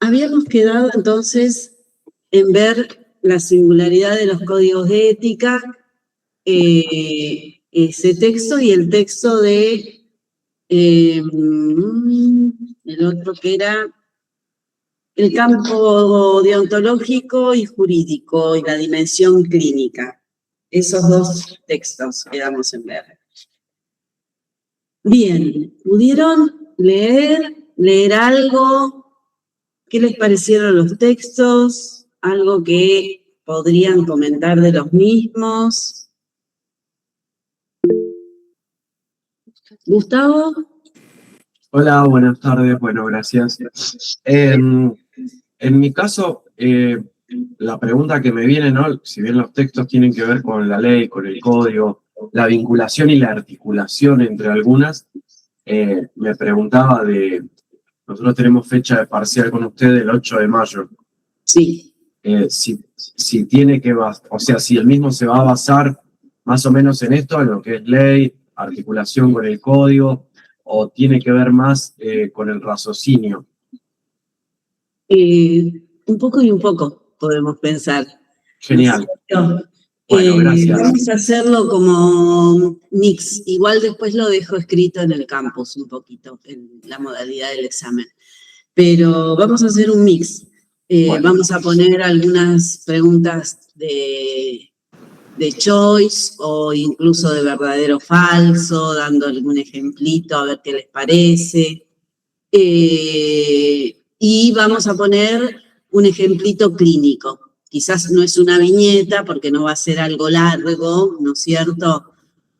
Habíamos quedado entonces en ver la singularidad de los códigos de ética, ese texto y el texto de el otro que era el campo deontológico y jurídico y la dimensión clínica. Esos dos textos quedamos en ver. Bien, ¿pudieron leer algo? ¿Qué les parecieron los textos? ¿Algo que podrían comentar de los mismos? ¿Gustavo? Hola, buenas tardes. Bueno, gracias. En mi caso, la pregunta que me viene, ¿no? Si bien los textos tienen que ver con la ley, con el código, la vinculación y la articulación entre algunas, me preguntaba nosotros tenemos fecha de parcial con usted el 8 de mayo. Sí. Si tiene que, o sea, si el mismo se va a basar más o menos en esto, en lo que es ley, articulación con el código, o tiene que ver más con el raciocinio. Un poco y un poco, podemos pensar. Genial. ¿No? Bueno, gracias. Vamos a hacerlo como mix. Igual después lo dejo escrito en el campus un poquito, en la modalidad del examen. Pero vamos a hacer un mix. Bueno. Vamos a poner algunas preguntas de choice o incluso de verdadero o falso, dando algún ejemplito a ver qué les parece. Y vamos a poner un ejemplito clínico. Quizás no es una viñeta porque no va a ser algo largo, ¿no es cierto?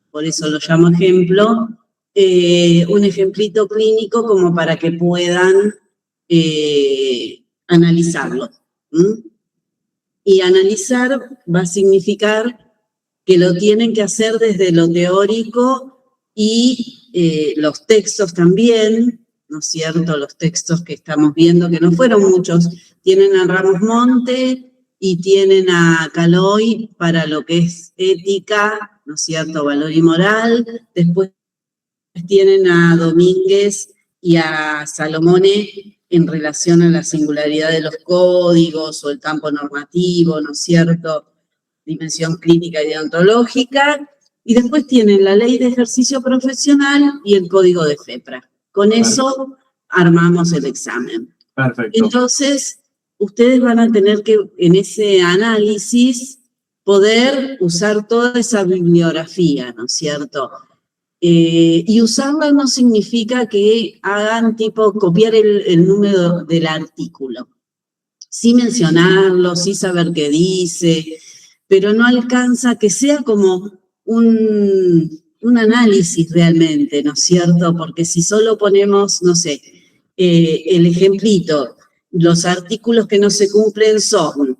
Por eso lo llamo ejemplo. Un ejemplito clínico como para que puedan analizarlo. Y analizar va a significar que lo tienen que hacer desde lo teórico y los textos también, ¿no es cierto? Los textos que estamos viendo, que no fueron muchos, tienen a Ramos Monte y tienen a Caloy para lo que es ética, ¿no es cierto? Valor y moral. Después tienen a Domínguez y a Salomone en relación a la singularidad de los códigos o el campo normativo, ¿no es cierto? Dimensión clínica y deontológica. Y después tienen la ley de ejercicio profesional y el código de FEPRA. Con eso armamos el examen. Perfecto. Entonces, ustedes van a tener que, en ese análisis, poder usar toda esa bibliografía, ¿no es cierto? Y usarla no significa que hagan tipo copiar el número del artículo. Sí mencionarlo, sí saber qué dice, pero no alcanza que sea como un análisis realmente, ¿no es cierto? Porque si solo ponemos, no sé, el ejemplito, los artículos que no se cumplen son,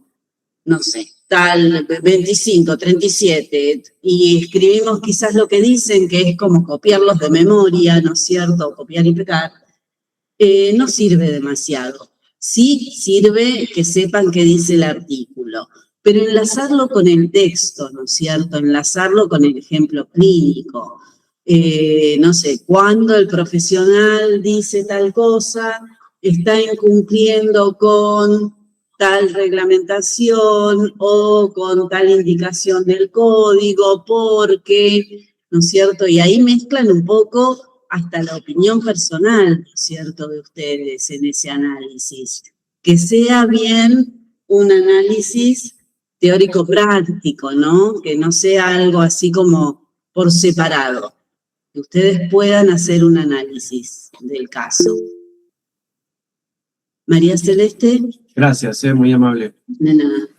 no sé, tal 25, 37, y escribimos quizás lo que dicen, que es como copiarlos de memoria, ¿no es cierto? Copiar y pegar, no sirve demasiado. Sí sirve que sepan qué dice el artículo, pero enlazarlo con el texto, ¿no es cierto? Enlazarlo con el ejemplo clínico. No sé, cuando el profesional dice tal cosa, está incumpliendo con tal reglamentación o con tal indicación del código, porque, ¿no es cierto? Y ahí mezclan un poco hasta la opinión personal, ¿no es cierto?, de ustedes en ese análisis. Que sea bien un análisis teórico-práctico, ¿no? Que no sea algo así como por separado. Que ustedes puedan hacer un análisis del caso. María Celeste. Gracias, muy amable. De nada.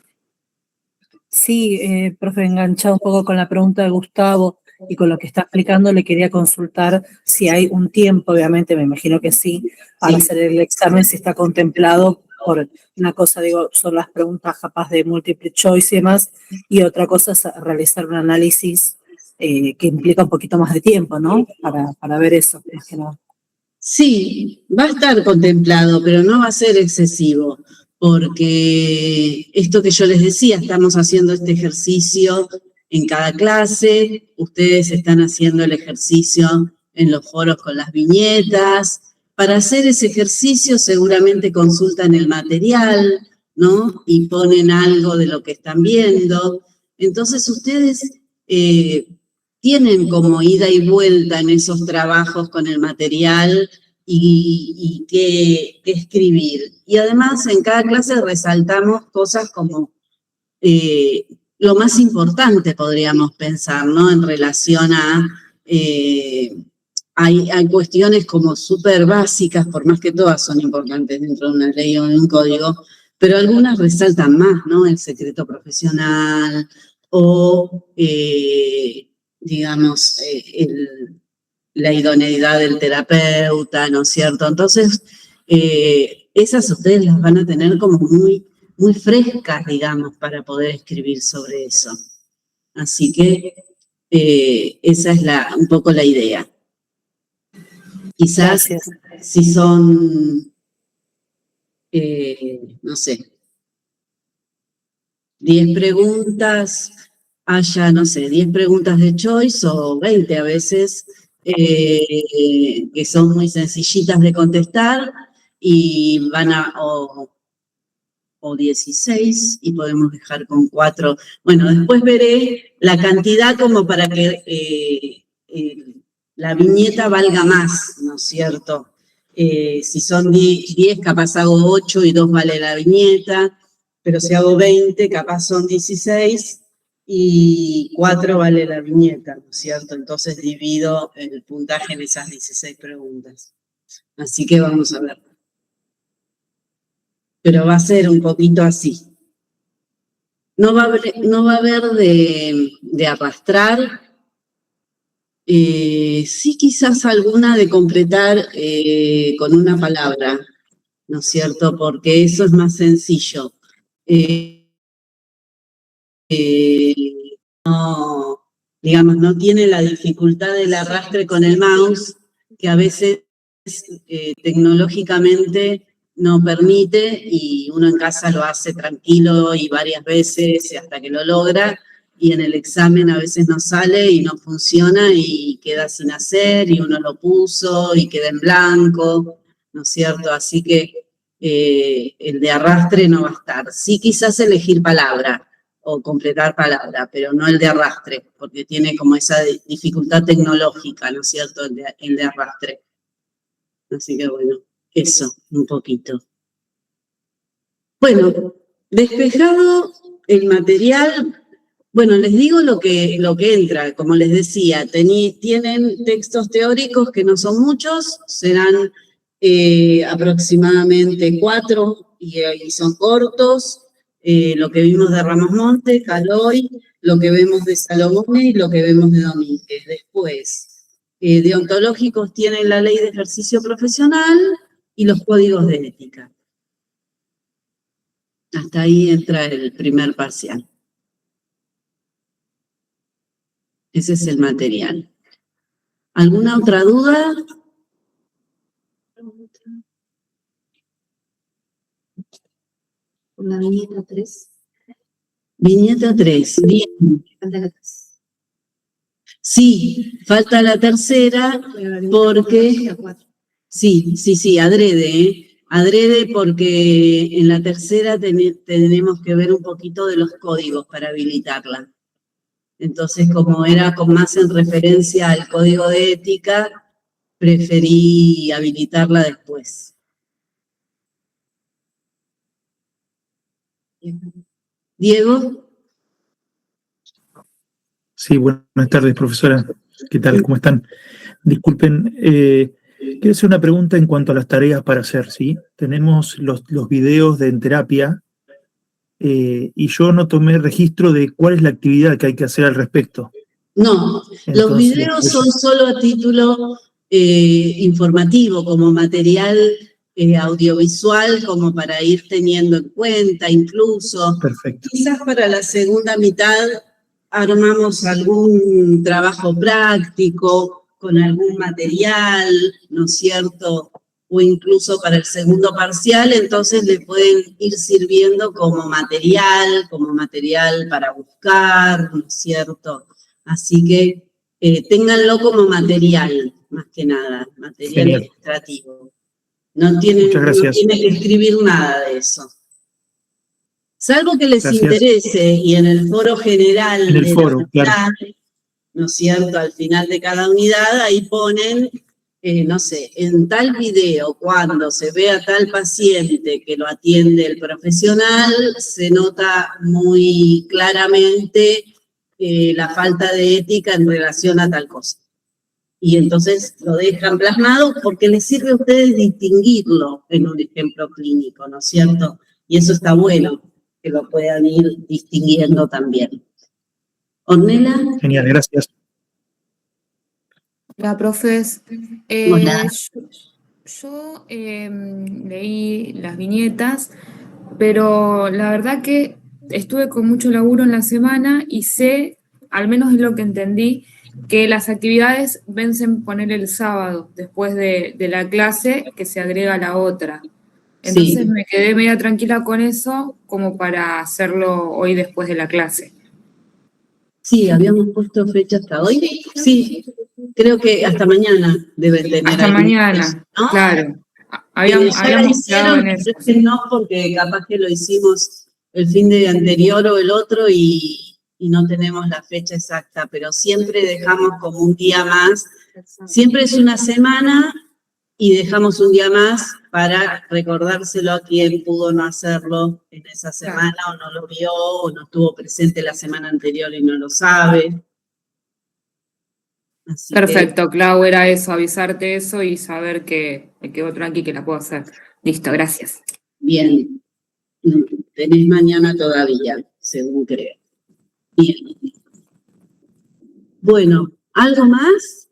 Sí, profe, enganchado un poco con la pregunta de Gustavo y con lo que está explicando, le quería consultar si hay un tiempo, obviamente, me imagino que sí, para hacer el examen, si está contemplado por una cosa, digo, son las preguntas capaz de multiple choice y demás, y otra cosa es realizar un análisis que implica un poquito más de tiempo, ¿no? Para ver eso, más que nada. Sí, va a estar contemplado, pero no va a ser excesivo, porque esto que yo les decía, estamos haciendo este ejercicio en cada clase, ustedes están haciendo el ejercicio en los foros con las viñetas, para hacer ese ejercicio seguramente consultan el material, ¿no? Y ponen algo de lo que están viendo. Entonces ustedes tienen como ida y vuelta en esos trabajos con el material y qué escribir. Y además en cada clase resaltamos cosas como lo más importante, podríamos pensar, ¿no? En relación a... hay cuestiones como súper básicas, por más que todas son importantes dentro de una ley o de un código, pero algunas resaltan más, ¿no? El secreto profesional o, digamos, la idoneidad del terapeuta, ¿no es cierto? Entonces, esas ustedes las van a tener como muy frescas, digamos, para poder escribir sobre eso. Así que esa es un poco la idea. Quizás si son, no sé, 10 preguntas, haya, no sé, 10 preguntas de choice o 20 a veces, que son muy sencillitas de contestar y van a, o 16 y podemos dejar con 4. Bueno, después veré la cantidad como para que la viñeta valga más, ¿no es cierto? Si son 10, capaz hago 8 y 2 vale la viñeta, pero si hago 20, capaz son 16 y 4 vale la viñeta, ¿no es cierto? Entonces divido el puntaje en esas 16 preguntas. Así que vamos a ver. Pero va a ser un poquito así. No va a haber de arrastrar. Sí, quizás alguna de completar con una palabra, ¿no es cierto? Porque eso es más sencillo. No, digamos, no tiene la dificultad del arrastre con el mouse, que a veces tecnológicamente no permite y uno en casa lo hace tranquilo y varias veces hasta que lo logra, y en el examen a veces no sale y no funciona y queda sin hacer y uno lo puso y queda en blanco, ¿no es cierto? Así que el de arrastre no va a estar. Sí, quizás elegir palabra o completar palabra, pero no el de arrastre, porque tiene como esa dificultad tecnológica, ¿no es cierto? El de arrastre. Así que bueno, eso, un poquito. Bueno, despejado el material, bueno, les digo lo que entra, como les decía, tienen textos teóricos que no son muchos, serán aproximadamente 4 y son cortos, lo que vimos de Ramos Montes, Caloy, lo que vemos de Salomone y lo que vemos de Domínguez. Después, deontológicos tienen la ley de ejercicio profesional y los códigos de ética. Hasta ahí entra el primer parcial. Ese es el material. ¿Alguna otra duda? La viñeta 3. Viñeta 3, bien. Falta la 3. Sí, falta la tercera porque... Sí, adrede, adrede porque en la tercera tenemos que ver un poquito de los códigos para habilitarla. Entonces, como era más en referencia al código de ética, preferí habilitarla después. Diego. Sí, buenas tardes, profesora. ¿Qué tal? ¿Cómo están? Disculpen, quiero hacer una pregunta en cuanto a las tareas para hacer, ¿sí? Tenemos los videos de En Terapia y yo no tomé registro de cuál es la actividad que hay que hacer al respecto. No, entonces, los videos son solo a título informativo, como material audiovisual, como para ir teniendo en cuenta incluso. Perfecto. Quizás para la segunda mitad armamos algún trabajo práctico con algún material, ¿no es cierto? O incluso para el segundo parcial, entonces le pueden ir sirviendo como material para buscar, ¿no es cierto? Así que ténganlo como material, más que nada, material administrativo. No tiene Muchas gracias. que escribir nada de eso. Salvo que les Gracias. interese, y en el foro general En el de la foro, unidad, claro. ¿no es cierto? Al final de cada unidad, ahí ponen, no sé, en tal video, cuando se ve a tal paciente que lo atiende el profesional, se nota muy claramente la falta de ética en relación a tal cosa. Y entonces lo dejan plasmado porque les sirve a ustedes distinguirlo en un ejemplo clínico, ¿no es cierto? Y eso está bueno, que lo puedan ir distinguiendo también. Ornella. Genial, gracias. Hola, profes. Hola. Yo leí las viñetas, pero la verdad que estuve con mucho laburo en la semana y sé, al menos es lo que entendí, que las actividades vencen poner el sábado, después de la clase, que se agrega la otra. Entonces Sí. me quedé media tranquila con eso, como para hacerlo hoy después de la clase. Sí, habíamos puesto fecha hasta hoy. Sí, creo que hasta mañana deben tener. Hasta ahí, mañana, ¿no? claro. Ya Habíamos la quedado hicieron, en eso. pero no porque capaz que lo hicimos el fin de anterior o el otro y no tenemos la fecha exacta, pero siempre dejamos como un día más. Siempre es una semana y dejamos un día más para recordárselo a quien pudo no hacerlo en esa semana o no lo vio o no estuvo presente la semana anterior y no lo sabe. Así Perfecto, Clau, era eso, avisarte eso y saber que me quedo tranqui que la puedo hacer. Listo, gracias. Bien, tenés mañana todavía, según creo. Bien. Bueno, ¿algo más?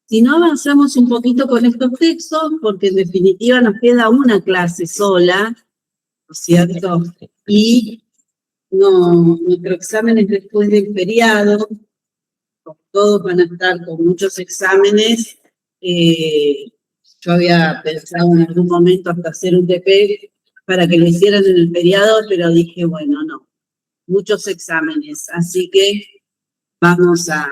Si no, avanzamos un poquito con estos textos, porque en definitiva nos queda una clase sola, ¿no es cierto? Y no, nuestro examen es después del feriado, todos van a estar con muchos exámenes. Yo había pensado en algún momento hasta hacer un TP para que lo hicieran en el feriado, pero dije, bueno, no, muchos exámenes, así que vamos a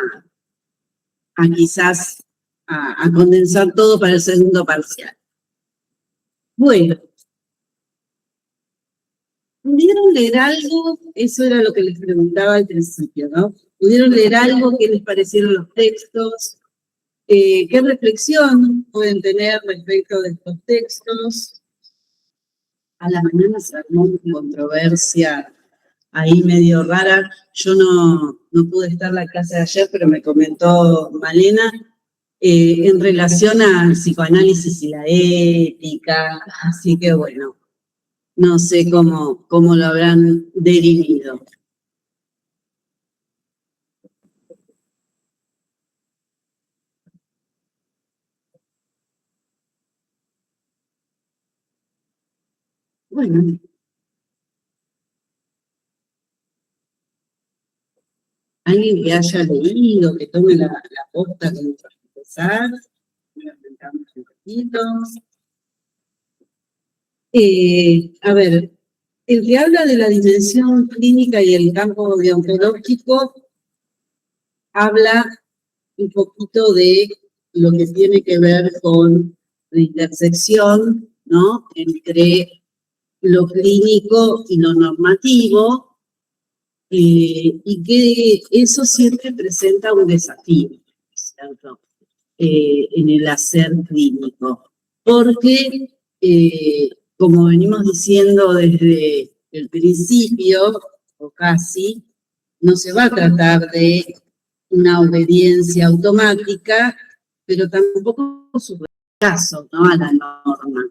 quizás a condensar todo para el segundo parcial. Bueno, ¿pudieron leer algo? Eso era lo que les preguntaba al principio, ¿no? ¿Pudieron leer algo? ¿Qué les parecieron los textos? ¿Qué reflexión pueden tener respecto de estos textos? A la mañana se armó una controversia ahí medio rara. Yo no pude estar en la clase de ayer, pero me comentó Malena, en relación al psicoanálisis y la ética, así que bueno, no sé cómo lo habrán derivado. Bueno. Alguien que haya leído, que tome la posta como para empezar. Voy a sentarme un poquito. A ver, el que habla de la dimensión clínica y el campo deontológico habla un poquito de lo que tiene que ver con la intersección, ¿no?, entre lo clínico y lo normativo, y que eso siempre presenta un desafío, ¿cierto?, en el hacer clínico, porque como venimos diciendo desde el principio, o casi, no se va a tratar de una obediencia automática, pero tampoco su rechazo, ¿no?, a la norma.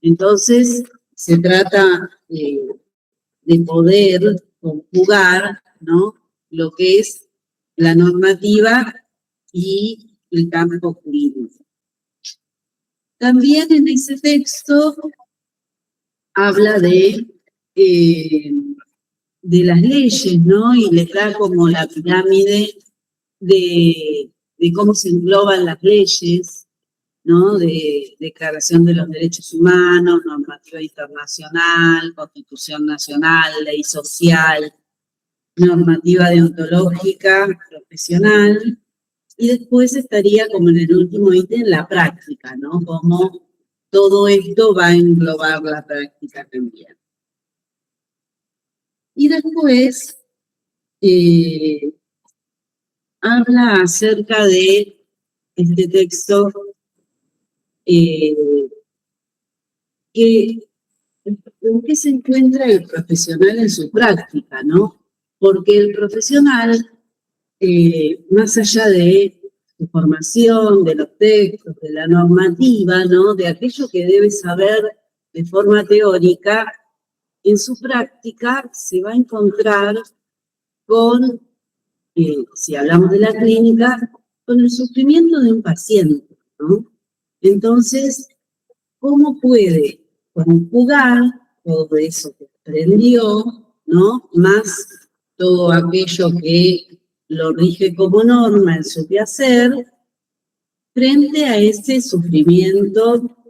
Entonces, se trata de poder conjugar, ¿no?, lo que es la normativa y el campo clínico. También en ese texto habla de las leyes, ¿no?, y les da como la pirámide de cómo se engloban las leyes, ¿no?, de Declaración de los Derechos Humanos, normativa internacional, Constitución Nacional, ley social, normativa deontológica, profesional, Y después estaría como en el último ítem la práctica, ¿no? Cómo todo esto va a englobar la práctica también. Y después habla acerca de este texto ¿en qué se encuentra el profesional en su práctica, ¿no? Porque el profesional, más allá de su formación, de los textos, de la normativa, ¿no? De aquello que debe saber de forma teórica, en su práctica se va a encontrar con, si hablamos de la clínica, con el sufrimiento de un paciente, ¿no? Entonces, ¿cómo puede conjugar todo eso que aprendió, ¿no? Más todo aquello que lo rige como norma en su quehacer, frente a ese sufrimiento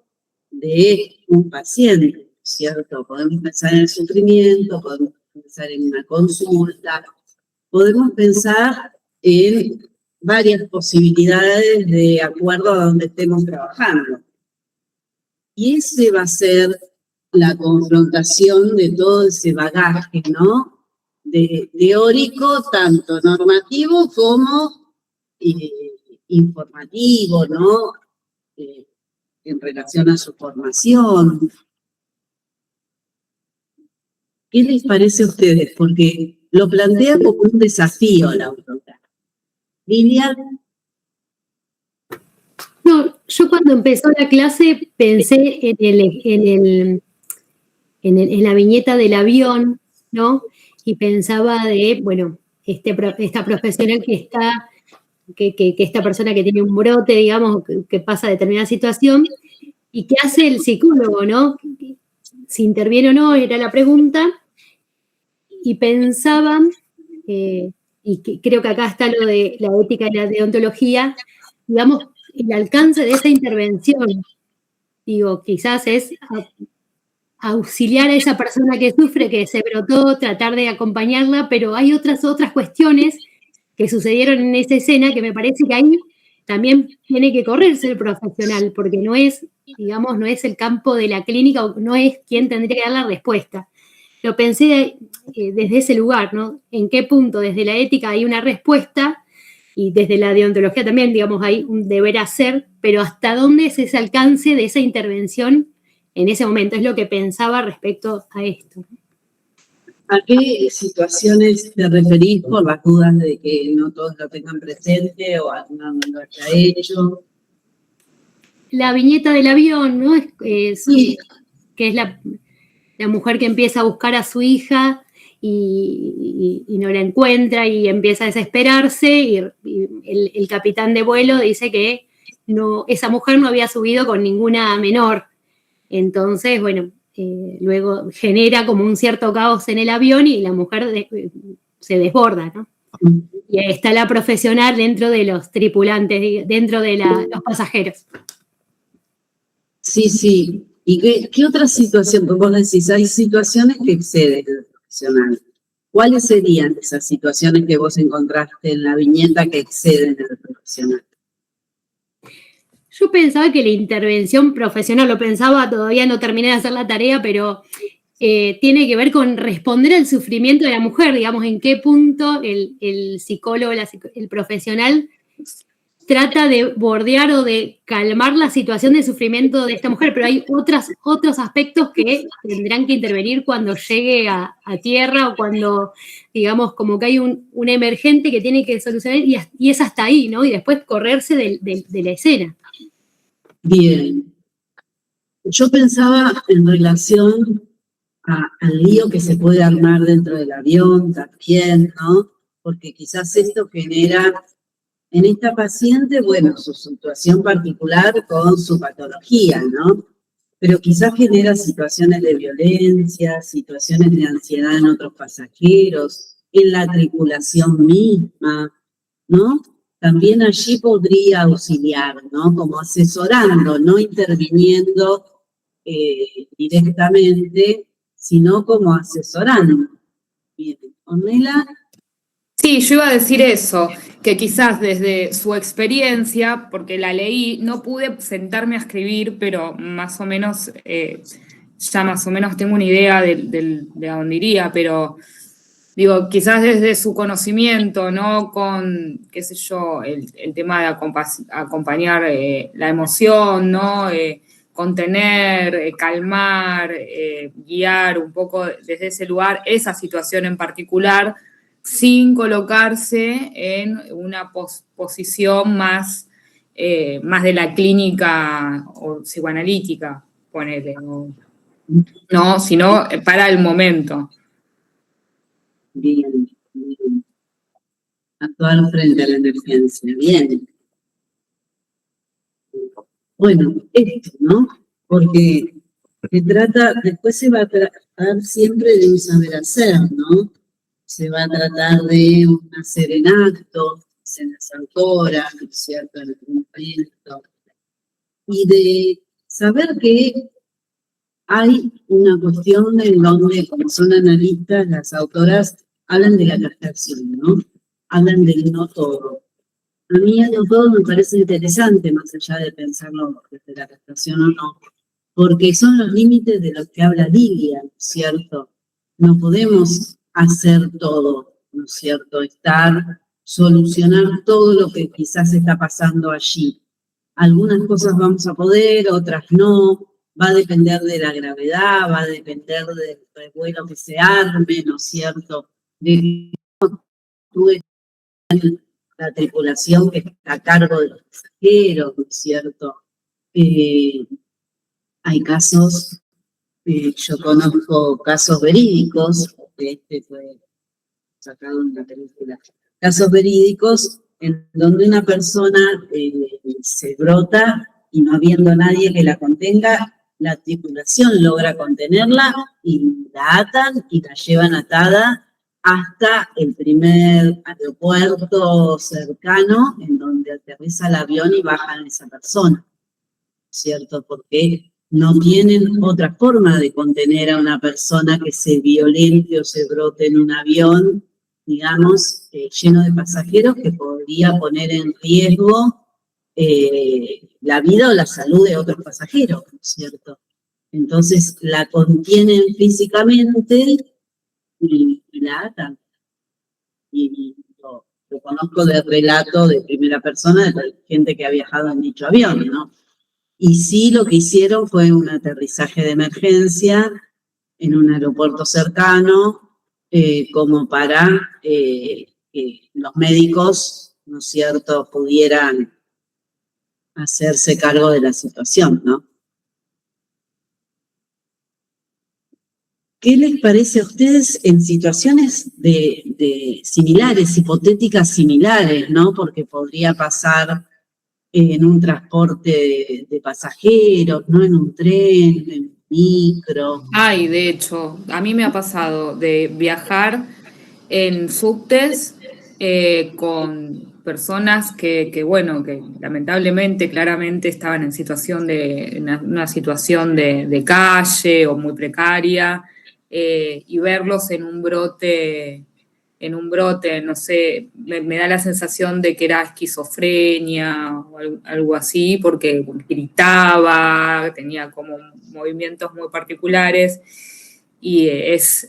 de un paciente, ¿cierto? Podemos pensar en el sufrimiento, podemos pensar en una consulta, podemos pensar en varias posibilidades de acuerdo a donde estemos trabajando. Y ese va a ser la confrontación de todo ese bagaje, ¿no? De teórico, tanto normativo como informativo, ¿no? En relación a su formación. ¿Qué les parece a ustedes? Porque lo plantea como un desafío la autora. Lilian. No, yo cuando empezó la clase pensé en la viñeta del avión, ¿no? Y pensaba de, bueno, esta profesional que esta persona que tiene un brote, digamos, que pasa determinada situación, y qué hace el psicólogo, ¿no? Si interviene o no, era la pregunta, y pensaba, y creo que acá está lo de la ética y la deontología, digamos, el alcance de esa intervención, digo, quizás es auxiliar a esa persona que sufre, que se brotó, tratar de acompañarla, pero hay otras cuestiones que sucedieron en esa escena que me parece que ahí también tiene que correrse el profesional, porque no es, digamos, no es el campo de la clínica, o no es quien tendría que dar la respuesta. Lo pensé desde ese lugar, ¿no? ¿En qué punto desde la ética hay una respuesta? Y desde la deontología también, digamos, hay un deber hacer, pero ¿hasta dónde es ese alcance de esa intervención en ese momento? Es lo que pensaba respecto a esto. ¿A qué situaciones te referís por las dudas de que no todos lo tengan presente o alguno no lo haya hecho? La viñeta del avión, ¿no? Sí. Que es la mujer que empieza a buscar a su hija y no la encuentra y empieza a desesperarse y el capitán de vuelo dice que no, esa mujer no había subido con ninguna menor. Entonces, bueno, luego genera como un cierto caos en el avión y la mujer se desborda, ¿no? Y está la profesional dentro de los tripulantes, dentro de los pasajeros. Sí, sí. ¿Y qué otra situación? Porque vos decís, hay situaciones que exceden el profesional. ¿Cuáles serían esas situaciones que vos encontraste en la viñeta que exceden el profesional? Yo pensaba que la intervención profesional, lo pensaba, todavía no terminé de hacer la tarea, pero tiene que ver con responder al sufrimiento de la mujer, digamos, en qué punto el psicólogo, el profesional trata de bordear o de calmar la situación de sufrimiento de esta mujer, pero hay otros aspectos que tendrán que intervenir cuando llegue a tierra o cuando, digamos, como que hay un emergente que tiene que solucionar y es hasta ahí, ¿no? Y después correrse de la escena. Bien. Yo pensaba en relación al lío que se puede armar dentro del avión también, ¿no? Porque quizás esto genera en esta paciente, bueno, su situación particular con su patología, ¿no? Pero quizás genera situaciones de violencia, situaciones de ansiedad en otros pasajeros, en la tripulación misma, ¿no? También allí podría auxiliar, ¿no? Como asesorando, no interviniendo directamente, sino como asesorando. Bien, Ornella. Sí, yo iba a decir eso, que quizás desde su experiencia, porque la leí, no pude sentarme a escribir, pero más o menos, ya más o menos tengo una idea de a dónde iría, pero digo, quizás desde su conocimiento, ¿no? Con, qué sé yo, el tema de acompañar la emoción, ¿no? Contener, calmar, guiar un poco desde ese lugar, esa situación en particular, sin colocarse en una posición más, más de la clínica o psicoanalítica, ponele, no, sino para el momento. Bien, bien. Actuar frente a la emergencia. Bien. Bueno, esto, ¿no? Porque se trata, después se va a tratar siempre de un saber hacer, ¿no? Se va a tratar de un hacer en acto, dicen las autoras, ¿no es cierto?, en el momento, y de saber que hay una cuestión en donde, como son analistas, las autoras hablan de la captación, ¿no? Hablan del no todo. A mí el no todo me parece interesante, más allá de pensarlo desde la captación o no, porque son los límites de los que habla Lilia, ¿no es cierto? No podemos hacer todo, ¿no es cierto? Solucionar todo lo que quizás está pasando allí. Algunas cosas vamos a poder, otras no, va a depender de la gravedad, va a depender del revuelo que se arme, ¿no es cierto? De la tripulación que está a cargo de los pasajeros, ¿no es cierto? Hay casos, yo conozco casos verídicos, porque este fue sacado en la película, casos verídicos en donde una persona se brota y no habiendo nadie que la contenga, la tripulación logra contenerla y la atan y la llevan atada hasta el primer aeropuerto cercano en donde aterriza el avión y bajan a esa persona, ¿cierto? Porque no tienen otra forma de contener a una persona que se violente o se brote en un avión, digamos, lleno de pasajeros que podría poner en riesgo la vida o la salud de otros pasajeros, ¿no es cierto? Entonces la contienen físicamente y la atan. Y lo conozco de relato de primera persona de gente que ha viajado en dicho avión, ¿no? Y sí, lo que hicieron fue un aterrizaje de emergencia en un aeropuerto cercano, como para que los médicos, ¿no es cierto?, pudieran hacerse cargo de la situación, ¿no? ¿Qué les parece a ustedes en situaciones de similares, hipotéticas similares, ¿no? Porque podría pasar en un transporte de pasajeros, ¿no? En un tren, en un micro. Ay, de hecho, a mí me ha pasado de viajar en subtes con personas que, bueno, que lamentablemente, claramente estaban en situación una situación de calle o muy precaria, y verlos en un brote, no sé, me da la sensación de que era esquizofrenia o algo así, porque gritaba, tenía como movimientos muy particulares, y es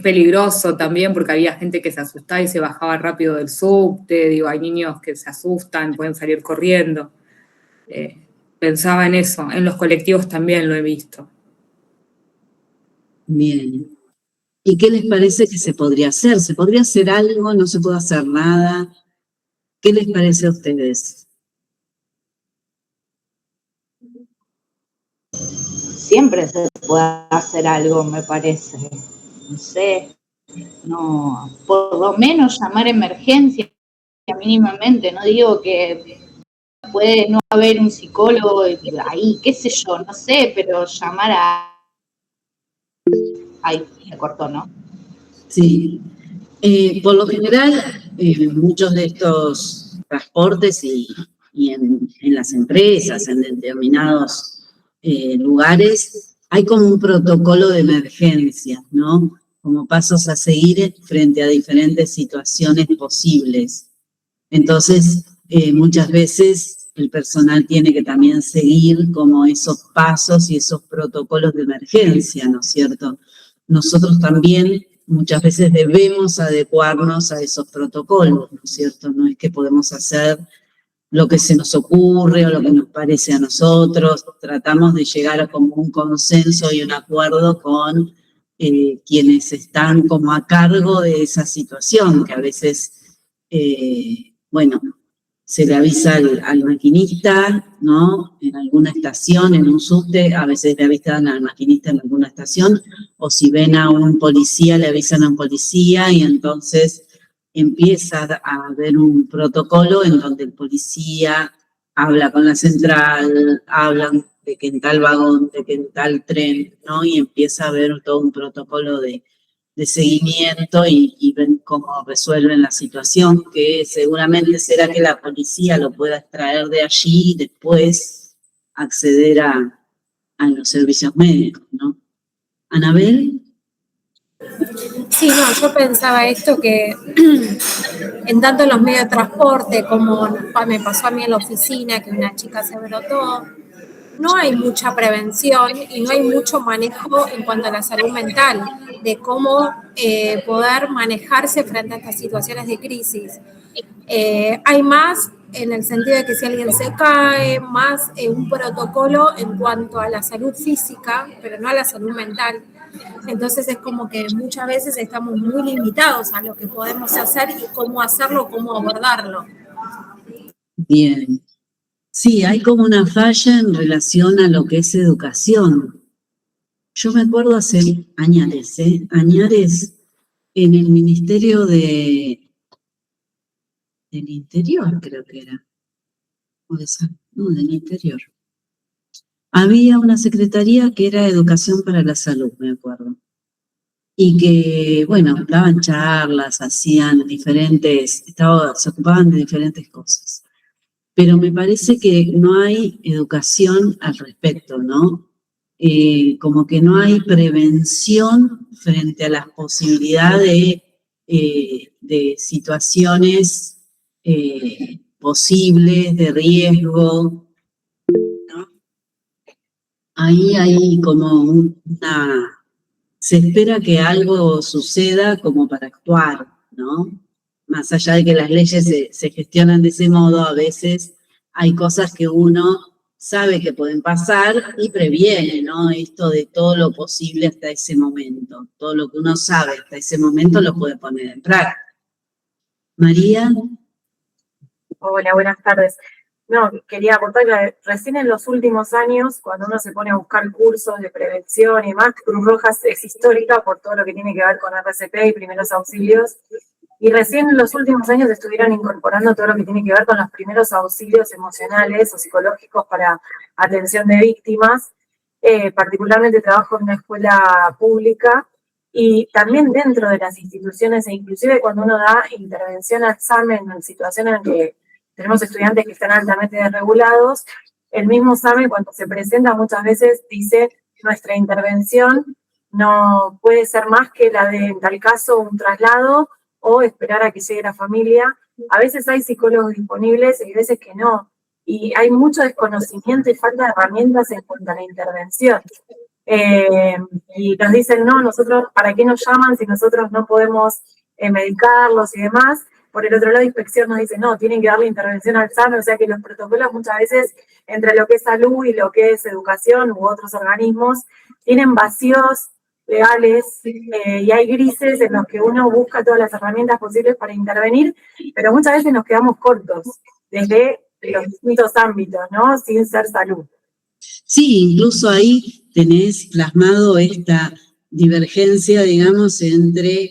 peligroso también porque había gente que se asustaba y se bajaba rápido del subte, digo, hay niños que se asustan, pueden salir corriendo. Pensaba en eso, en los colectivos también lo he visto. Bien. ¿Y qué les parece que se podría hacer? ¿Se podría hacer algo? ¿No se puede hacer nada? ¿Qué les parece a ustedes? Siempre se puede hacer algo, me parece. No sé, no, por lo menos llamar a emergencia mínimamente. No digo que puede no haber un psicólogo ahí, qué sé yo, no sé, pero llamar a... Ay, me cortó, ¿no? Sí. Por lo general, muchos de estos transportes y en las empresas, en determinados lugares, hay como un protocolo de emergencia, ¿no? como pasos a seguir frente a diferentes situaciones posibles. Entonces, muchas veces el personal tiene que también seguir como esos pasos y esos protocolos de emergencia, ¿no es cierto? Nosotros también muchas veces debemos adecuarnos a esos protocolos, ¿no es cierto? No es que podemos hacer lo que se nos ocurre o lo que nos parece a nosotros, tratamos de llegar a como un consenso y un acuerdo con quienes están como a cargo de esa situación, que a veces, bueno, se le avisa al maquinista, ¿no? En alguna estación, en un subte, a veces le avisan al maquinista en alguna estación, o si ven a un policía, le avisan a un policía, y entonces empieza a haber un protocolo en donde el policía habla con la central, hablan de que en tal vagón, de que en tal tren, ¿no? Y empieza a haber todo un protocolo de seguimiento y ven cómo resuelven la situación, que seguramente será que la policía lo pueda extraer de allí y después acceder a los servicios médicos, ¿no? ¿Anabel? Sí, no, yo pensaba esto que en tanto en los medios de transporte como me pasó a mí en la oficina, que una chica se brotó, no hay mucha prevención y no hay mucho manejo en cuanto a la salud mental, de cómo poder manejarse frente a estas situaciones de crisis. Hay más en el sentido de que si alguien se cae, más un protocolo en cuanto a la salud física, pero no a la salud mental. Entonces es como que muchas veces estamos muy limitados a lo que podemos hacer y cómo hacerlo, cómo abordarlo. Bien. Sí, hay como una falla en relación a lo que es educación. Yo me acuerdo hace añares, en el Ministerio del Interior, creo que era. No, del Interior. Había una secretaría que era Educación para la Salud, me acuerdo. Y que, bueno, daban charlas, hacían diferentes, se ocupaban de diferentes cosas. Pero me parece que no hay educación al respecto, ¿no? Como que no hay prevención frente a las posibilidades de situaciones posibles, de riesgo, ¿no? Ahí hay como se espera que algo suceda como para actuar, ¿no? Más allá de que las leyes se gestionan de ese modo, a veces hay cosas que uno sabe que pueden pasar y previene, ¿no? Esto de todo lo posible hasta ese momento. Todo lo que uno sabe hasta ese momento lo puede poner en práctica. María. Hola, buenas tardes. No, quería aportar que recién en los últimos años, cuando uno se pone a buscar cursos de prevención y más, Cruz Roja es histórica por todo lo que tiene que ver con RCP y primeros auxilios, y recién en los últimos años estuvieron incorporando todo lo que tiene que ver con los primeros auxilios emocionales o psicológicos para atención de víctimas. Particularmente trabajo en una escuela pública y también dentro de las instituciones, e inclusive cuando uno da intervención al examen en situaciones en que tenemos estudiantes que están altamente desregulados, el mismo SAME cuando se presenta muchas veces dice nuestra intervención no puede ser más que la de, en tal caso, un traslado o esperar a que llegue la familia. A veces hay psicólogos disponibles y hay veces que no. Y hay mucho desconocimiento y falta de herramientas en cuanto a la intervención. Y nos dicen, no, nosotros, ¿para qué nos llaman si nosotros no podemos medicarlos y demás? Por el otro lado, Inspección nos dice, no, tienen que darle intervención al SAME, o sea que los protocolos muchas veces, entre lo que es salud y lo que es educación u otros organismos, tienen vacíos legales y hay grises en los que uno busca todas las herramientas posibles para intervenir, pero muchas veces nos quedamos cortos desde los distintos ámbitos, ¿no? Sin ser salud. Sí, incluso ahí tenés plasmado esta divergencia, digamos, entre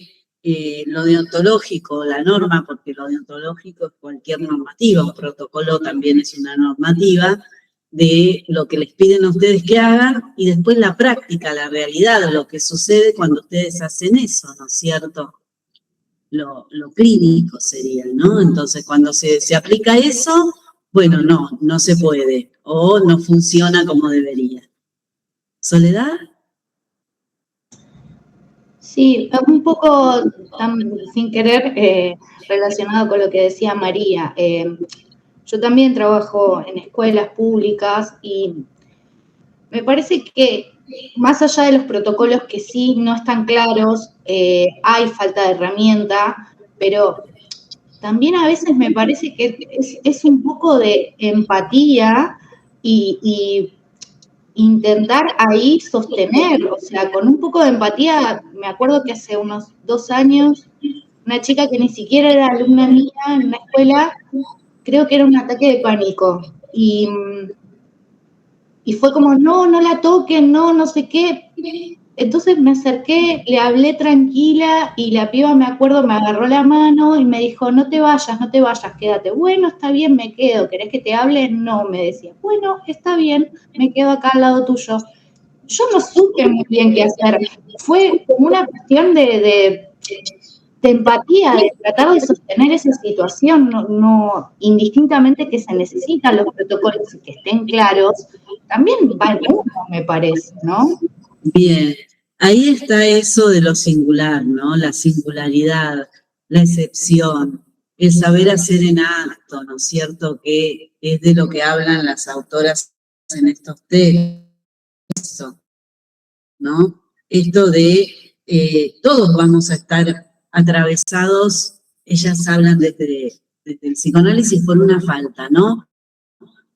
lo deontológico, la norma, porque lo deontológico es cualquier normativa, un protocolo también es una normativa de lo que les piden a ustedes que hagan y después la práctica, la realidad, lo que sucede cuando ustedes hacen eso, ¿no es cierto? Lo clínico sería, ¿no? Entonces, cuando se aplica eso, bueno, no se puede o no funciona como debería. ¿Soledad? Sí, un poco sin querer relacionado con lo que decía María. Yo también trabajo en escuelas públicas y me parece que más allá de los protocolos que sí no están claros, hay falta de herramienta, pero también a veces me parece que es un poco de empatía y intentar ahí sostener, o sea, con un poco de empatía. Me acuerdo que hace unos 2 años, una chica que ni siquiera era alumna mía en una escuela, creo que era un ataque de pánico, y fue como, no la toquen, no sé qué. Entonces me acerqué, le hablé tranquila y la piba, me acuerdo, me agarró la mano y me dijo, no te vayas, quédate. Bueno, está bien, me quedo. ¿Querés que te hable? No, me decía. Bueno, está bien, me quedo acá al lado tuyo. Yo no supe muy bien qué hacer. Fue como una cuestión de empatía, de tratar de sostener esa situación, no indistintamente que se necesitan los protocolos y que estén claros, también va en uno, me parece, ¿no? Bien, ahí está eso de lo singular, ¿no? La singularidad, la excepción, el saber hacer en acto, ¿no es cierto? Que es de lo que hablan las autoras en estos textos, ¿no? Esto de todos vamos a estar atravesados, ellas hablan desde el psicoanálisis por una falta, ¿no?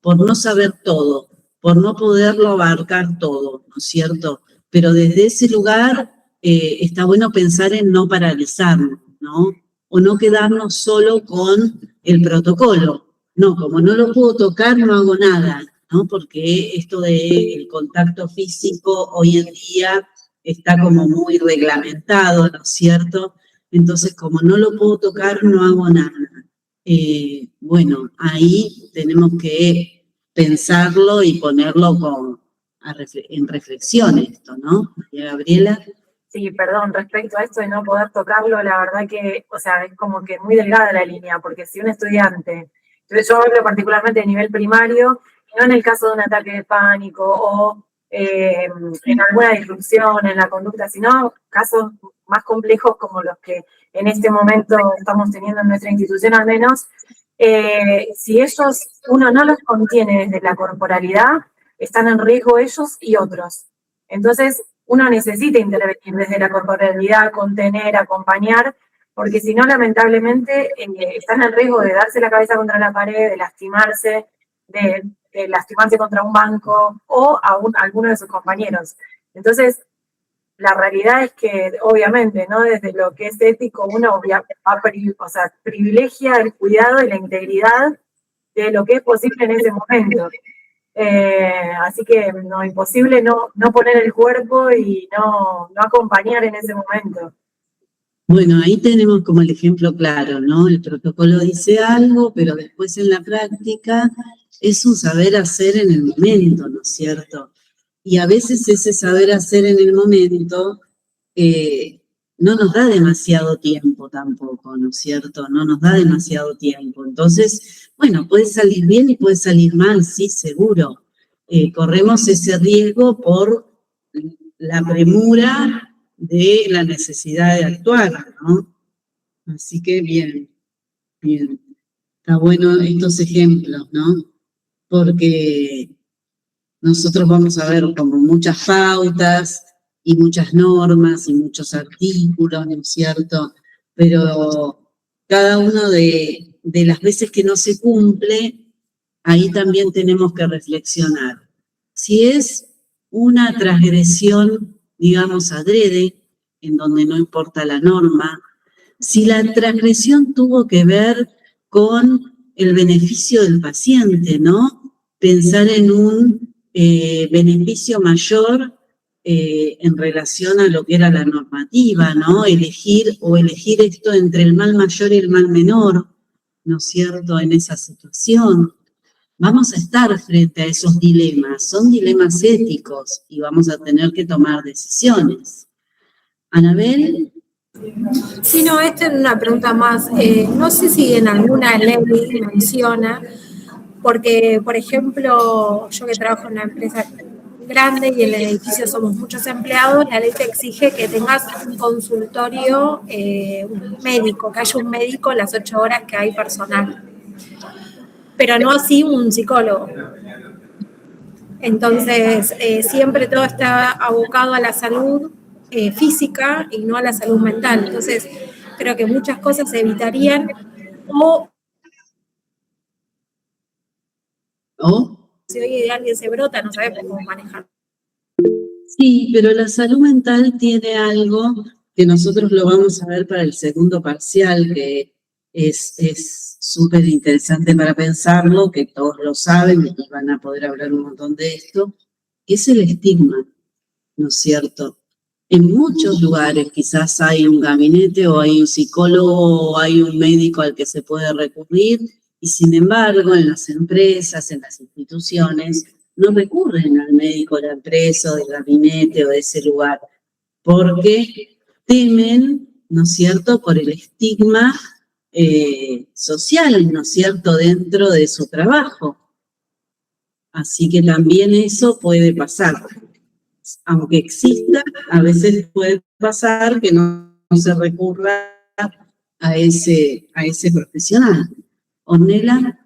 Por no saber todo, por no poderlo abarcar todo, ¿no es cierto? Pero desde ese lugar está bueno pensar en no paralizarnos, ¿no? O no quedarnos solo con el protocolo. No, como no lo puedo tocar, no hago nada, ¿no? Porque esto del contacto físico hoy en día está como muy reglamentado, ¿no es cierto? Entonces, como no lo puedo tocar, no hago nada. Bueno, ahí tenemos que pensarlo y ponerlo en reflexión esto, ¿no? María Gabriela. Sí, perdón, respecto a esto de no poder tocarlo, la verdad que, o sea, es como que muy delgada la línea, porque si un estudiante, yo hablo particularmente de nivel primario, y no en el caso de un ataque de pánico o en alguna disrupción en la conducta, sino casos más complejos como los que en este momento estamos teniendo en nuestra institución al menos, si uno no los contiene desde la corporalidad, están en riesgo ellos y otros. Entonces, uno necesita intervenir desde la corporalidad, contener, acompañar, porque si no, lamentablemente, están en riesgo de darse la cabeza contra la pared, de lastimarse contra un banco o a alguno de sus compañeros. Entonces, la realidad es que, obviamente, ¿no? Desde lo que es ético, uno privilegia el cuidado y la integridad de lo que es posible en ese momento. Así que no, imposible no poner el cuerpo y no acompañar en ese momento. Bueno, ahí tenemos como el ejemplo claro, ¿no? El protocolo dice algo, pero después en la práctica es un saber hacer en el momento, ¿no es cierto? Y a veces ese saber hacer en el momento no nos da demasiado tiempo tampoco, ¿no es cierto? No nos da demasiado tiempo. Entonces, bueno, puede salir bien y puede salir mal, sí, seguro. Corremos ese riesgo por la premura de la necesidad de actuar, ¿no? Así que bien. Está bueno estos ejemplos, ¿no? Porque nosotros vamos a ver como muchas pautas y muchas normas y muchos artículos, ¿no es cierto? Pero cada uno de las veces que no se cumple, ahí también tenemos que reflexionar. Si es una transgresión, digamos, adrede, en donde no importa la norma, si la transgresión tuvo que ver con el beneficio del paciente, ¿no? Pensar en un beneficio mayor en relación a lo que era la normativa, ¿no? Elegir esto entre el mal mayor y el mal menor, ¿no es cierto?, en esa situación. Vamos a estar frente a esos dilemas, son dilemas éticos y vamos a tener que tomar decisiones. Anabel. Sí, no, esta es una pregunta más. No sé si en alguna ley menciona, porque, por ejemplo, yo que trabajo en una empresa grande y en el edificio somos muchos empleados, la ley te exige que tengas un consultorio un médico, que haya un médico las 8 horas que hay personal, pero no así un psicólogo. Entonces, siempre todo está abocado a la salud física y no a la salud mental. Entonces, creo que muchas cosas se evitarían o si hoy alguien se brota, no sabemos cómo manejar. Sí, pero la salud mental tiene algo que nosotros lo vamos a ver para el segundo parcial, que es súper interesante para pensarlo, que todos lo saben y van a poder hablar un montón de esto, que es el estigma, ¿no es cierto? En muchos lugares quizás hay un gabinete o hay un psicólogo o hay un médico al que se puede recurrir, y sin embargo en las empresas, en las instituciones, no recurren al médico de la empresa o del gabinete o de ese lugar, porque temen, ¿no es cierto?, por el estigma social, ¿no es cierto?, dentro de su trabajo. Así que también eso puede pasar. Aunque exista, a veces puede pasar que no se recurra a ese profesional. Ornella.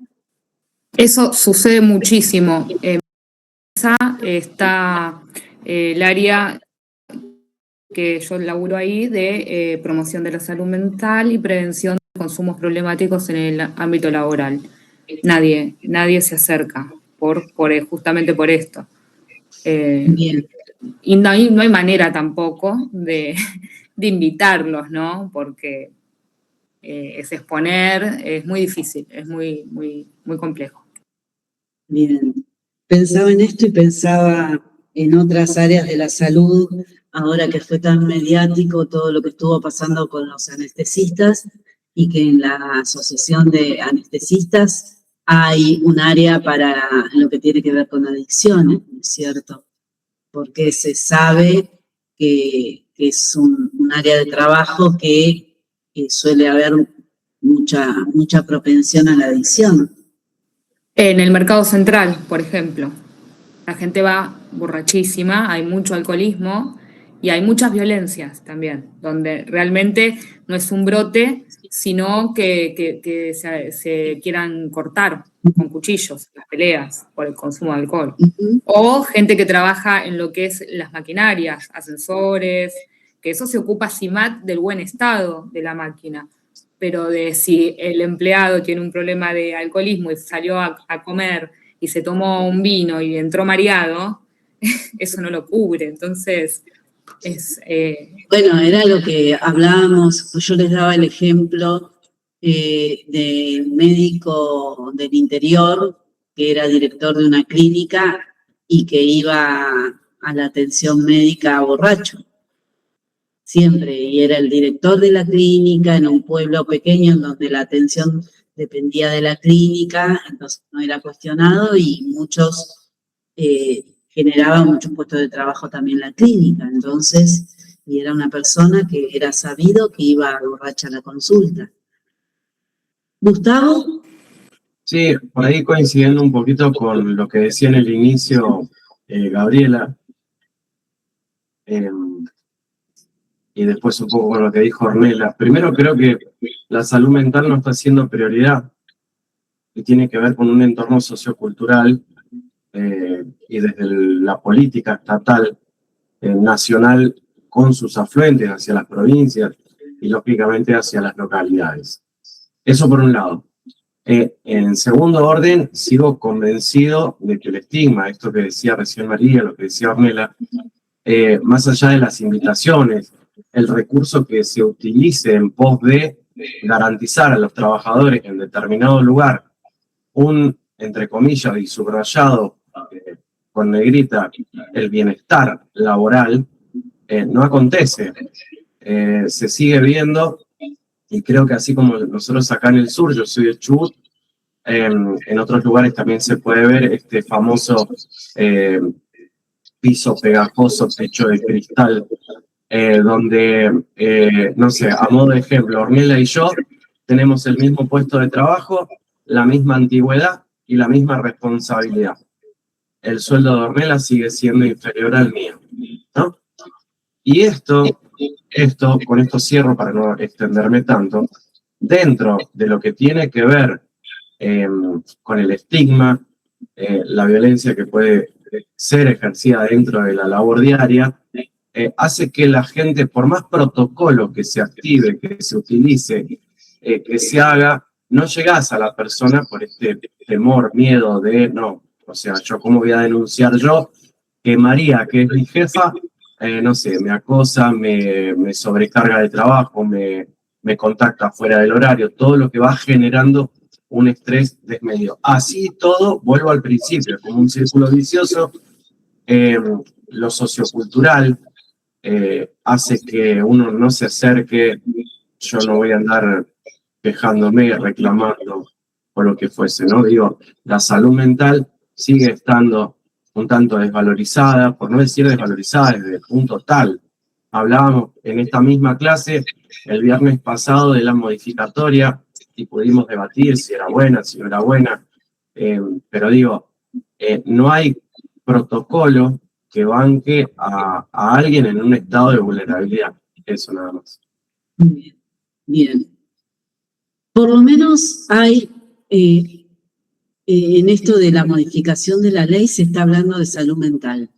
Eso sucede muchísimo. Está el área que yo laburo ahí de promoción de la salud mental y prevención de consumos problemáticos en el ámbito laboral. Nadie se acerca justamente por esto. Bien. Y no hay manera tampoco de invitarlos, ¿no? Porque es exponer, es muy difícil, es muy, muy, muy complejo. Bien. Pensaba en esto y pensaba en otras áreas de la salud, ahora que fue tan mediático todo lo que estuvo pasando con los anestesistas, y que en la Asociación de Anestesistas hay un área para lo que tiene que ver con adicciones, ¿no es cierto? Porque se sabe que es un área de trabajo que suele haber mucha propensión a la adicción. En el mercado central, por ejemplo, la gente va borrachísima, hay mucho alcoholismo y hay muchas violencias también, donde realmente no es un brote, sino que se quieran cortar con cuchillos, las peleas por el consumo de alcohol. Uh-huh. O gente que trabaja en lo que es las maquinarias, ascensores, que eso se ocupa CIMAT del buen estado de la máquina. Pero de si el empleado tiene un problema de alcoholismo y salió a comer y se tomó un vino y entró mareado, eso no lo cubre. Entonces, Bueno, era lo que hablábamos, yo les daba el ejemplo de médico del interior, que era director de una clínica y que iba a la atención médica borracho. Siempre, y era el director de la clínica en un pueblo pequeño en donde la atención dependía de la clínica, entonces no era cuestionado y muchos generaban muchos puestos de trabajo también en la clínica, entonces, y era una persona que era sabido que iba borracha a la consulta. ¿Gustavo? Sí, por ahí coincidiendo un poquito con lo que decía en el inicio Gabriela, y después un poco con lo que dijo Ornella. Primero creo que la salud mental no está siendo prioridad, y tiene que ver con un entorno sociocultural y desde la política estatal, nacional, con sus afluentes hacia las provincias y lógicamente hacia las localidades. Eso por un lado. En segundo orden, sigo convencido de que el estigma, esto que decía recién María, lo que decía Ornella, más allá de las invitaciones, el recurso que se utilice en pos de garantizar a los trabajadores en determinado lugar un, entre comillas, y subrayado con negrita, el bienestar laboral, no acontece. Se sigue viendo, y creo que así como nosotros acá en el sur, yo soy de Chubut, en otros lugares también se puede ver este famoso piso pegajoso, techo de cristal, donde, no sé, a modo de ejemplo, Ornella y yo tenemos el mismo puesto de trabajo, la misma antigüedad y la misma responsabilidad. el sueldo de Ornella sigue siendo inferior al mío, ¿no? Y con esto cierro para no extenderme tanto, dentro de lo que tiene que ver con el estigma, la violencia que puede ser ejercida dentro de la labor diaria, hace que la gente, por más protocolo que se active, que se utilice, que se haga, no llegás a la persona por este temor, miedo de, no, o sea, yo cómo voy a denunciar yo que María, que es mi jefa, no sé, me acosa, me sobrecarga de trabajo, me contacta fuera del horario, todo lo que va generando un estrés desmedido. Así todo, vuelvo al principio, como un círculo vicioso, lo sociocultural hace que uno no se acerque, yo no voy a andar quejándome, reclamando o lo que fuese, ¿no? Digo, la salud mental sigue estando un tanto desvalorizada, por no decir desvalorizada desde el punto tal. Hablábamos en esta misma clase el viernes pasado de la modificatoria y pudimos debatir si era buena, si no era buena, pero digo, no hay protocolo que banque a alguien en un estado de vulnerabilidad. Eso nada más. Bien, bien. Por lo menos hay, en esto de la modificación de la ley se está hablando de salud mental,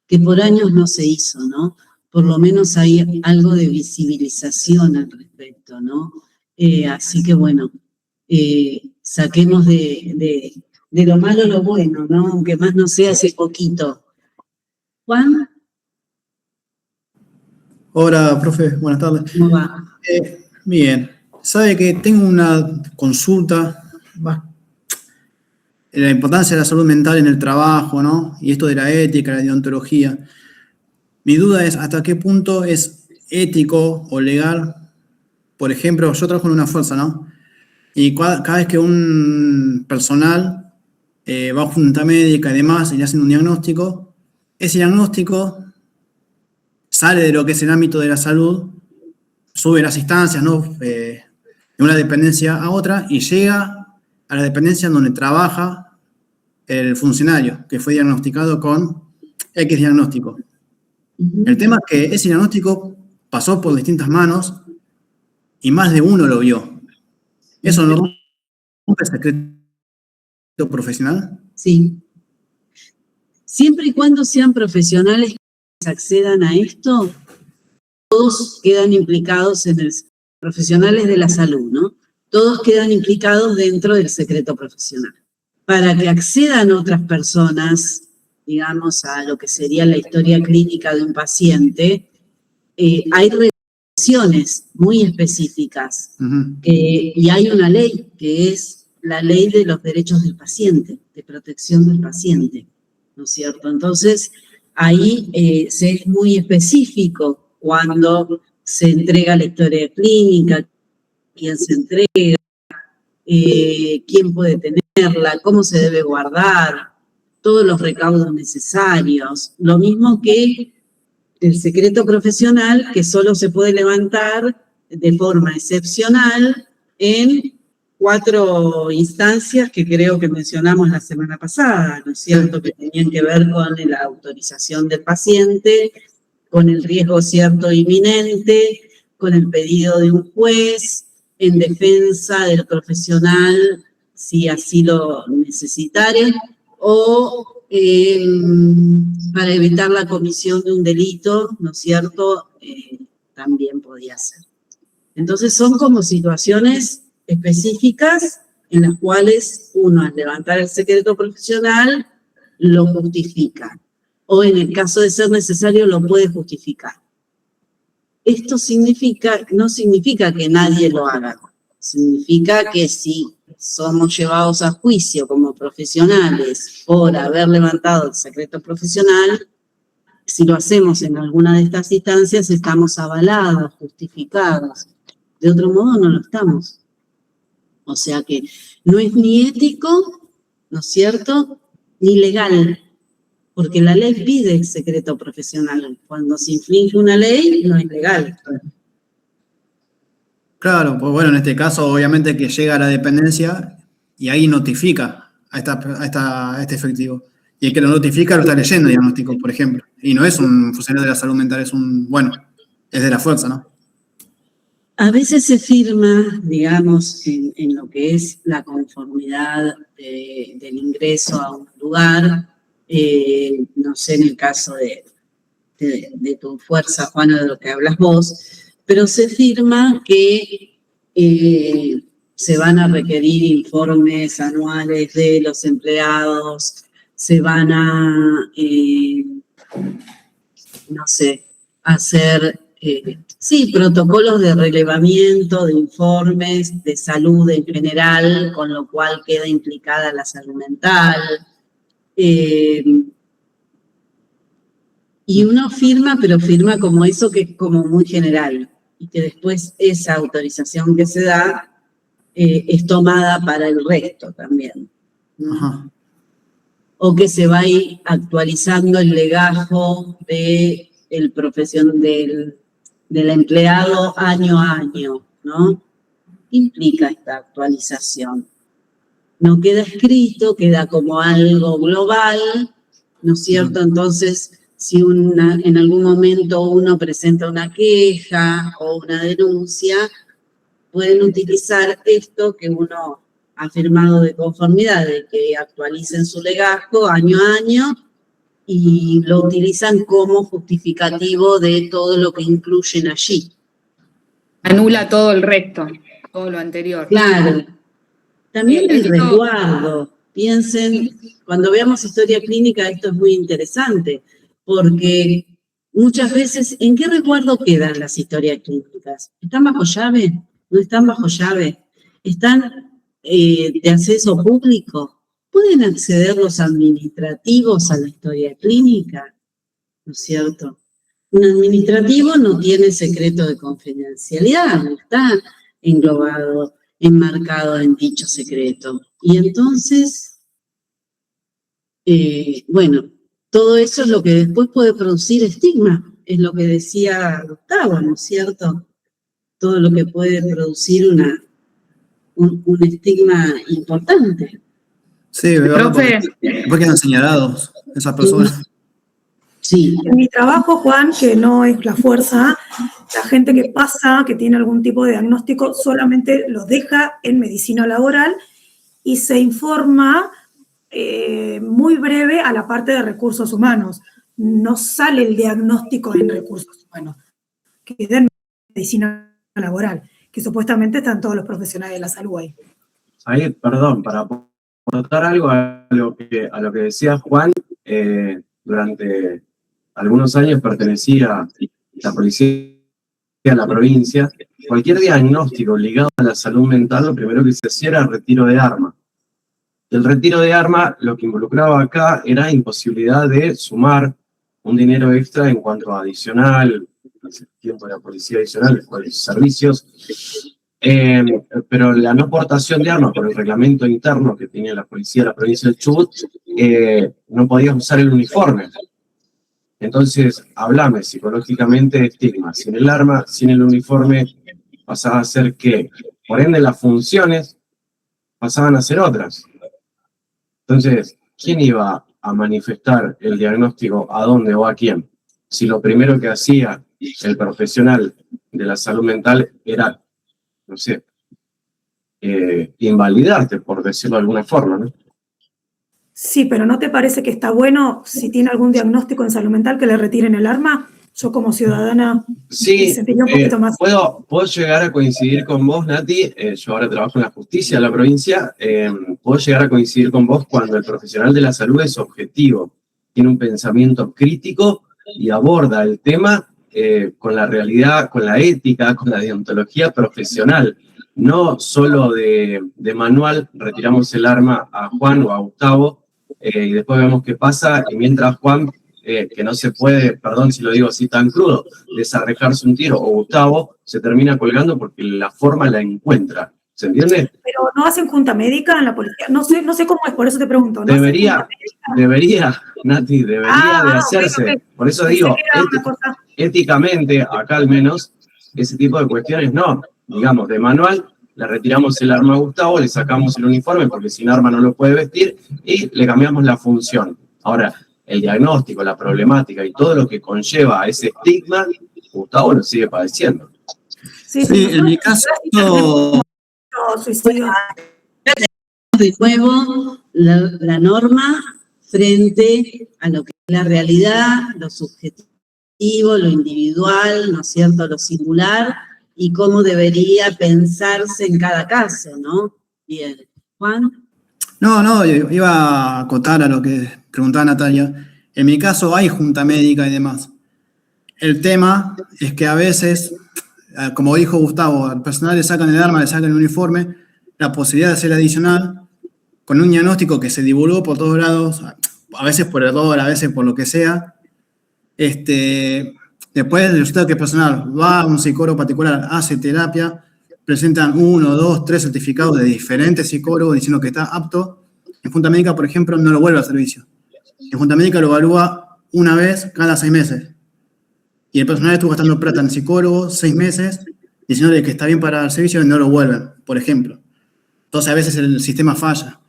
que por años no se hizo, ¿no? Por lo menos hay algo de visibilización al respecto, ¿no? Así que bueno, saquemos de lo malo lo bueno, ¿no? Aunque más no sea hace poquito. Juan. Hola, profe, buenas tardes. ¿Cómo va? Bien, sabe que tengo una consulta, la importancia de la salud mental en el trabajo, ¿no? Y esto de la ética, la deontología. Mi duda es hasta qué punto es ético o legal. Por ejemplo, yo trabajo en una fuerza, ¿no? Y cada vez que un personal va a junta médica y demás y le hacen un diagnóstico, ese diagnóstico sale de lo que es el ámbito de la salud, sube las instancias, ¿no? De una dependencia a otra y llega a la dependencia en donde trabaja el funcionario que fue diagnosticado con X diagnóstico. El tema es que ese diagnóstico pasó por distintas manos y más de uno lo vio. ¿Eso no rompe el secreto profesional? Sí. Siempre y cuando sean profesionales que accedan a esto, todos quedan implicados profesionales de la salud, ¿no? Todos quedan implicados dentro del secreto profesional. Para que accedan otras personas, digamos, a lo que sería la historia clínica de un paciente, hay regulaciones muy específicas. Y hay una ley que es la ley de los derechos del paciente, de protección del paciente, ¿no es cierto? Entonces, ahí se es muy específico cuando se entrega la historia clínica, quién se entrega, quién puede tenerla, cómo se debe guardar, todos los recaudos necesarios. Lo mismo que el secreto profesional, que solo se puede levantar de forma excepcional en 4 instancias que creo que mencionamos la semana pasada, ¿no es cierto?, que tenían que ver con la autorización del paciente, con el riesgo cierto inminente, con el pedido de un juez, en defensa del profesional, si así lo necesitare, o para evitar la comisión de un delito, ¿no es cierto?, también podía ser. Entonces son como situaciones específicas en las cuales uno al levantar el secreto profesional lo justifica, o en el caso de ser necesario lo puede justificar. Esto no significa que nadie lo haga, significa que si somos llevados a juicio como profesionales por haber levantado el secreto profesional, si lo hacemos en alguna de estas instancias estamos avalados, justificados. De otro modo no lo estamos. O sea que no es ni ético, ¿no es cierto?, ni legal, porque la ley pide el secreto profesional. Cuando se infringe una ley, no es legal. Claro, pues bueno, en este caso obviamente que llega a la dependencia y ahí notifica a este efectivo. Y el que lo notifica lo está leyendo el diagnóstico, por ejemplo. Y no es un funcionario de la salud mental, es de la fuerza, ¿no? A veces se firma, digamos, en lo que es la conformidad del ingreso a un lugar, no sé, en el caso de tu fuerza, Juana, de lo que hablas vos, pero se firma que se van a requerir informes anuales de los empleados, se van a, no sé, hacer, protocolos de relevamiento de informes de salud en general, con lo cual queda implicada la salud mental. Y uno firma, pero firma como eso que es como muy general, y que después esa autorización que se da es tomada para el resto también. Ajá. O que se va a ir actualizando el legajo del empleado año a año, ¿no? Implica esta actualización. No queda escrito, queda como algo global, ¿no es cierto? Entonces, si en algún momento uno presenta una queja o una denuncia, pueden utilizar esto que uno ha firmado de conformidad, de que actualicen su legajo año a año, y lo utilizan como justificativo de todo lo que incluyen allí. Anula todo el resto, todo lo anterior. Claro. También el resguardo. Piensen, cuando veamos historia clínica, esto es muy interesante, porque muchas veces, ¿en qué resguardo quedan las historias clínicas? ¿Están bajo llave? ¿No están bajo llave? ¿Están de acceso público? ¿Pueden acceder los administrativos a la historia clínica? ¿No es cierto? Un administrativo no tiene secreto de confidencialidad, no está englobado, enmarcado en dicho secreto. Y entonces, todo eso es lo que después puede producir estigma, es lo que decía Gustavo, ¿no es cierto? Todo lo que puede producir un estigma importante. Sí, porque quedan señalados esas personas. Sí. En mi trabajo, Juan, que no es la fuerza, la gente que pasa, que tiene algún tipo de diagnóstico, solamente lo deja en medicina laboral y se informa muy breve a la parte de recursos humanos. No sale el diagnóstico en recursos humanos, queda en medicina laboral, que supuestamente están todos los profesionales de la salud ahí. Ahí, perdón, para aportar algo a lo que decía Juan, durante algunos años pertenecí a la policía de la provincia. Cualquier diagnóstico ligado a la salud mental, lo primero que se hacía era retiro de arma. El retiro de arma lo que involucraba acá era imposibilidad de sumar un dinero extra en cuanto a adicional, el tiempo de la policía adicional, los servicios, pero la no portación de armas por el reglamento interno que tenía la policía de la provincia del Chubut, no podías usar el uniforme. Entonces, hablame psicológicamente de estigma. Sin el arma, sin el uniforme, pasaba a ser que, por ende, las funciones pasaban a ser otras. Entonces, ¿quién iba a manifestar el diagnóstico a dónde o a quién? Si lo primero que hacía el profesional de la salud mental era, no sé, invalidarte, por decirlo de alguna forma, ¿no? Sí, pero ¿no te parece que está bueno, si tiene algún diagnóstico en salud mental, que le retiren el arma? Yo como ciudadana sí, sentiría un poquito más. Puedo llegar a coincidir con vos, Nati. Yo ahora trabajo en la justicia de la provincia. Puedo llegar a coincidir con vos cuando el profesional de la salud es objetivo, tiene un pensamiento crítico y aborda el tema con la realidad, con la ética, con la deontología profesional. No solo de manual, retiramos el arma a Juan o a Gustavo y después vemos qué pasa, y mientras Juan, que no se puede, perdón si lo digo así tan crudo, desarrejarse un tiro, o Gustavo se termina colgando porque la forma la encuentra. ¿Se entiende? Pero no hacen junta médica en la policía. No sé cómo es, por eso te pregunto. ¿No debería, Nati, de hacerse. Okay. Por eso digo, éticamente, acá al menos, ese tipo de cuestiones no. Digamos, de manual, le retiramos el arma a Gustavo, le sacamos el uniforme porque sin arma no lo puede vestir y le cambiamos la función. Ahora, el diagnóstico, la problemática y todo lo que conlleva ese estigma, Gustavo lo sigue padeciendo. Sí, en mi caso, suicidio. De juego la norma frente a lo que es la realidad, lo subjetivo, lo individual, ¿no es cierto?, lo singular, y cómo debería pensarse en cada caso, ¿no? Bien. Juan. No, yo iba a acotar a lo que preguntaba Natalia. En mi caso hay junta médica y demás. El tema es que a veces, como dijo Gustavo, al personal le sacan el arma, le sacan el uniforme, la posibilidad de hacer adicional, con un diagnóstico que se divulgó por todos lados, a veces por error, a veces por lo que sea. Después resulta que el personal va a un psicólogo particular, hace terapia, presentan 1, 2, 3 certificados de diferentes psicólogos diciendo que está apto. En Junta Médica, por ejemplo, no lo vuelve al servicio. En Junta Médica lo evalúa una vez cada 6 meses. Y el personal estuvo gastando plata en psicólogos 6 meses, diciéndole que está bien para el servicio y no lo vuelven, por ejemplo. Entonces a veces el sistema falla.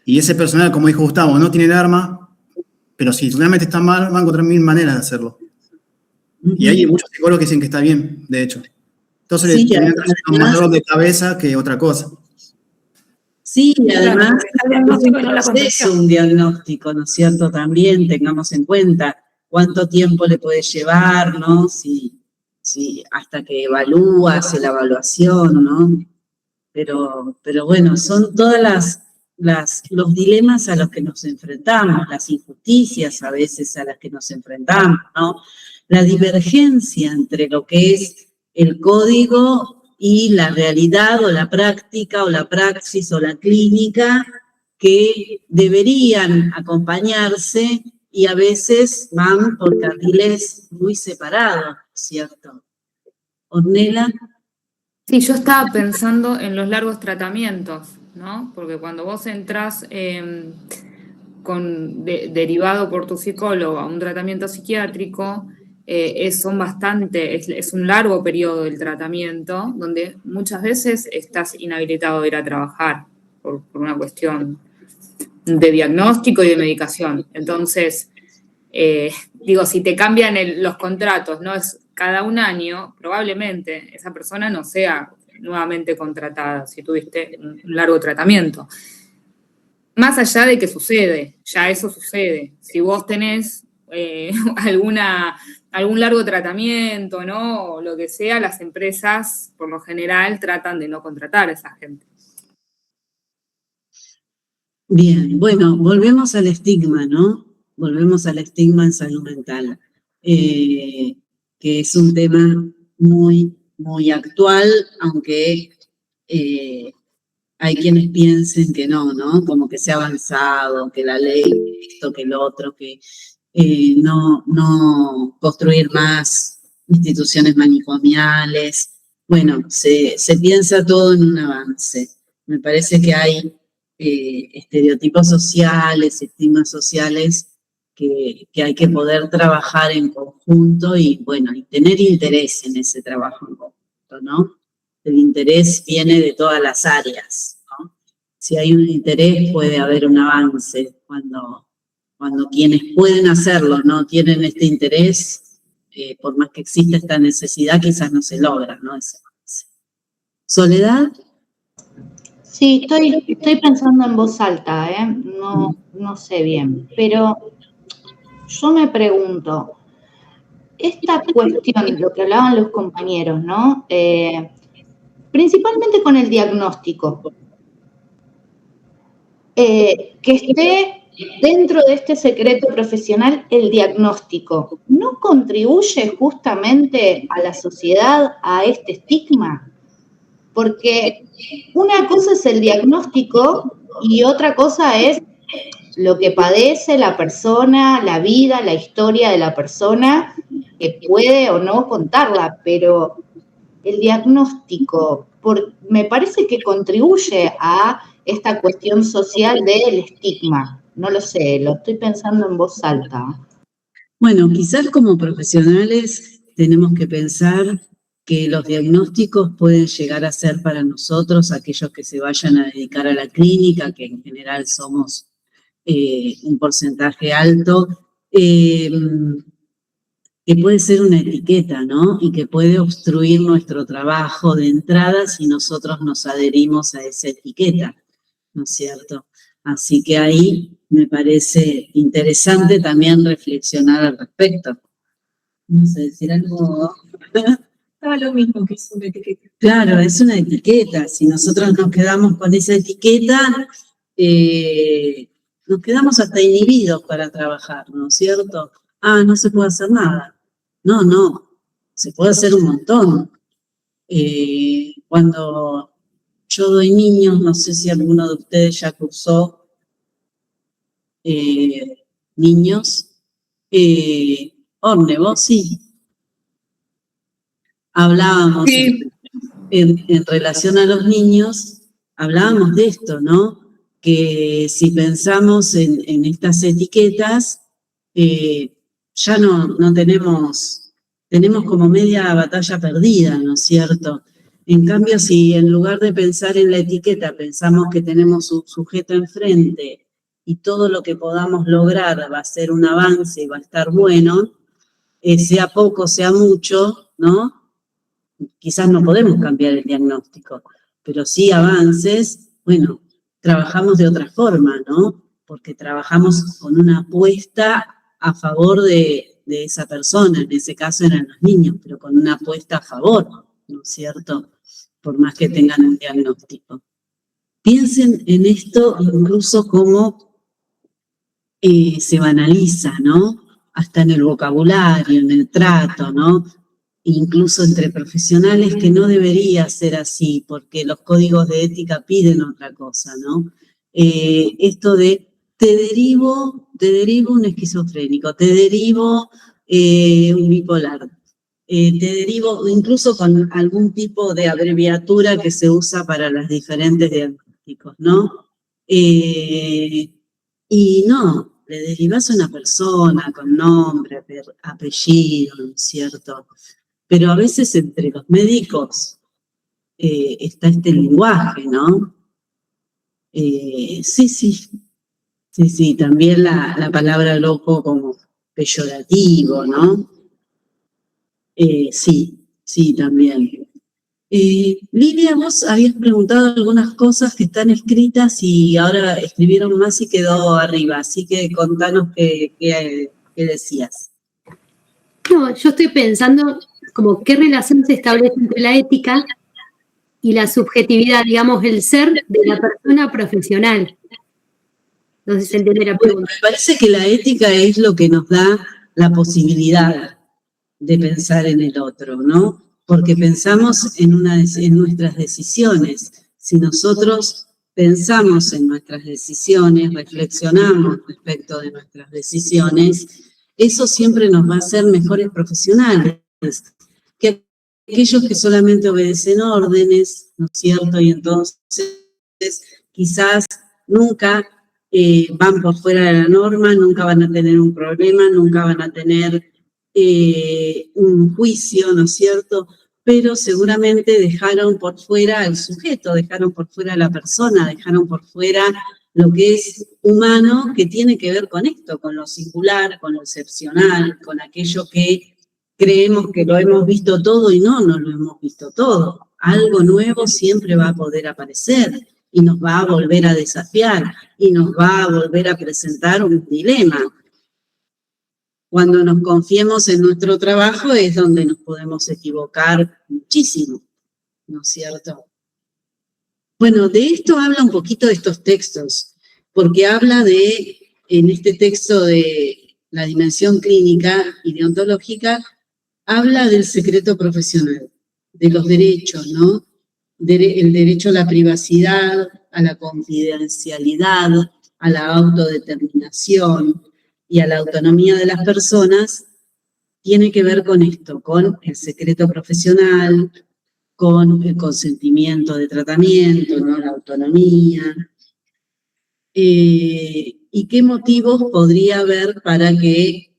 Y ese personal, como dijo Gustavo, no tiene el arma, pero si realmente está mal, va a encontrar 1000 maneras de hacerlo. Y hay muchos psicólogos que dicen que está bien, de hecho. Entonces Sí, le terminan haciendo más dolor de cabeza que otra cosa. Sí, y además El diagnóstico y no la es contención. un diagnóstico, ¿no es cierto? También tengamos en cuenta cuánto tiempo le puede llevar, ¿no? Si hasta que evalúa, hace la evaluación, ¿no? Pero bueno, son todas los dilemas a los que nos enfrentamos, las injusticias a veces a las que nos enfrentamos, ¿no? La divergencia entre lo que es el código y la realidad o la práctica o la praxis o la clínica que deberían acompañarse y a veces van por carriles muy separados, ¿cierto? Ornella. Sí, yo estaba pensando en los largos tratamientos, ¿no? Porque cuando vos entrás derivado por tu psicólogo a un tratamiento psiquiátrico, es un largo periodo del tratamiento, donde muchas veces estás inhabilitado de ir a trabajar por una cuestión de diagnóstico y de medicación. Entonces, si te cambian los contratos, ¿no? Es cada un año, probablemente esa persona no sea nuevamente contratada si tuviste un largo tratamiento. Más allá de que sucede, ya eso sucede. Si vos tenés algún largo tratamiento, ¿no? O lo que sea, las empresas, por lo general, tratan de no contratar a esa gente. Bien, bueno, volvemos al estigma, ¿no? Volvemos al estigma en salud mental, que es un tema muy, muy actual, aunque hay quienes piensen que no, ¿no? Como que se ha avanzado, que la ley, esto, que lo otro, que no construir más instituciones manicomiales. Bueno, se piensa todo en un avance. Me parece que hay estereotipos sociales, estigmas sociales que hay que poder trabajar en conjunto y, bueno, y tener interés en ese trabajo en conjunto, ¿no? El interés viene de todas las áreas, ¿no? Si hay un interés puede haber un avance. Cuando quienes pueden hacerlo no tienen este interés, por más que exista esta necesidad, quizás no se logra, ¿no? Ese avance. ¿Soledad? Sí, estoy pensando en voz alta, no sé bien, pero yo me pregunto, esta cuestión, lo que hablaban los compañeros, ¿no? Principalmente con el diagnóstico, que esté dentro de este secreto profesional el diagnóstico, ¿no contribuye justamente a la sociedad a este estigma? Porque una cosa es el diagnóstico y otra cosa es lo que padece la persona, la vida, la historia de la persona, que puede o no contarla, pero el diagnóstico me parece que contribuye a esta cuestión social del estigma. No lo sé, lo estoy pensando en voz alta. Bueno, quizás como profesionales tenemos que pensar que los diagnósticos pueden llegar a ser para nosotros, aquellos que se vayan a dedicar a la clínica, que en general somos un porcentaje alto, que puede ser una etiqueta, ¿no? Y que puede obstruir nuestro trabajo de entrada si nosotros nos adherimos a esa etiqueta, ¿no es cierto? Así que ahí me parece interesante también reflexionar al respecto. No sé, decir algo. Lo mismo que es una etiqueta. Claro, es una etiqueta. Si nosotros nos quedamos con esa etiqueta, nos quedamos hasta inhibidos para trabajar, ¿no es cierto? No se puede hacer nada. No, se puede hacer un montón. Cuando yo doy niños, no sé si alguno de ustedes ya cursó niños, Orne, vos sí. Hablábamos en relación a los niños, hablábamos de esto, ¿no? Que si pensamos en estas etiquetas, ya no tenemos como media batalla perdida, ¿no es cierto? En cambio, si en lugar de pensar en la etiqueta, pensamos que tenemos un sujeto enfrente y todo lo que podamos lograr va a ser un avance y va a estar bueno, sea poco, sea mucho, ¿no? Quizás no podemos cambiar el diagnóstico, pero sí avances, bueno, trabajamos de otra forma, ¿no? Porque trabajamos con una apuesta a favor de esa persona, en ese caso eran los niños, pero con una apuesta a favor, ¿no es cierto? Por más que tengan un diagnóstico. Piensen en esto incluso como se banaliza, ¿no? Hasta en el vocabulario, en el trato, ¿no? Incluso entre profesionales, que no debería ser así, porque los códigos de ética piden otra cosa, ¿no? Esto de te derivo un esquizofrénico, te derivo un bipolar, te derivo incluso con algún tipo de abreviatura que se usa para los diferentes diagnósticos, ¿no? Y no, le derivás a una persona con nombre, apellido, ¿no es cierto? Pero a veces entre los médicos está este lenguaje, ¿no? Sí, también la palabra loco como peyorativo, ¿no? Sí, también. Lidia, vos habías preguntado algunas cosas que están escritas y ahora escribieron más y quedó arriba, así que contanos qué decías. No, yo estoy pensando como qué relación se establece entre la ética y la subjetividad, digamos, el ser de la persona profesional. No sé si se entiende la pregunta. Me parece que la ética es lo que nos da la posibilidad de pensar en el otro, ¿no? Porque pensamos en nuestras decisiones. Si nosotros pensamos en nuestras decisiones, reflexionamos respecto de nuestras decisiones, eso siempre nos va a hacer mejores profesionales que aquellos que solamente obedecen órdenes, ¿no es cierto? Y entonces quizás nunca van por fuera de la norma, nunca van a tener un problema, nunca van a tener un juicio, ¿no es cierto? Pero seguramente dejaron por fuera al sujeto, dejaron por fuera a la persona, dejaron por fuera lo que es humano, que tiene que ver con esto, con lo singular, con lo excepcional, con aquello que creemos que lo hemos visto todo y no lo hemos visto todo. Algo nuevo siempre va a poder aparecer y nos va a volver a desafiar y nos va a volver a presentar un dilema. Cuando nos confiemos en nuestro trabajo es donde nos podemos equivocar muchísimo, ¿no es cierto? Bueno, de esto habla un poquito de estos textos, porque habla en este texto de la dimensión clínica y deontológica, habla del secreto profesional, de los derechos, ¿no? El derecho a la privacidad, a la confidencialidad, a la autodeterminación y a la autonomía de las personas, tiene que ver con esto, con el secreto profesional, con el consentimiento de tratamiento, ¿no? La autonomía. ¿Y qué motivos podría haber para que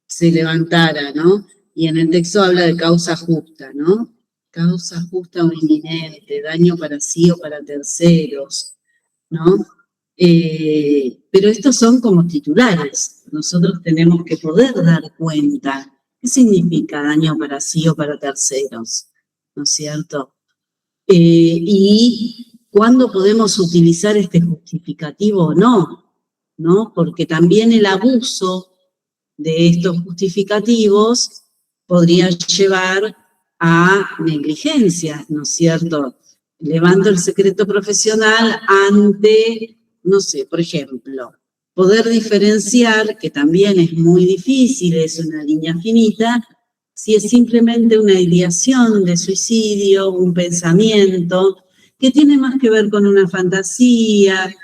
se levantara, ¿no? Y en el texto habla de causa justa, ¿no? Causa justa o inminente, daño para sí o para terceros, ¿no? Pero estos son como titulares. Nosotros tenemos que poder dar cuenta. ¿Qué significa daño para sí o para terceros? ¿No es cierto? Y cuándo podemos utilizar este justificativo o no, ¿no? Porque también el abuso de estos justificativos podría llevar a negligencias, ¿no es cierto? Levanto el secreto profesional ante, no sé, por ejemplo, poder diferenciar, que también es muy difícil, es una línea finita, si es simplemente una ideación de suicidio, un pensamiento, que tiene más que ver con una fantasía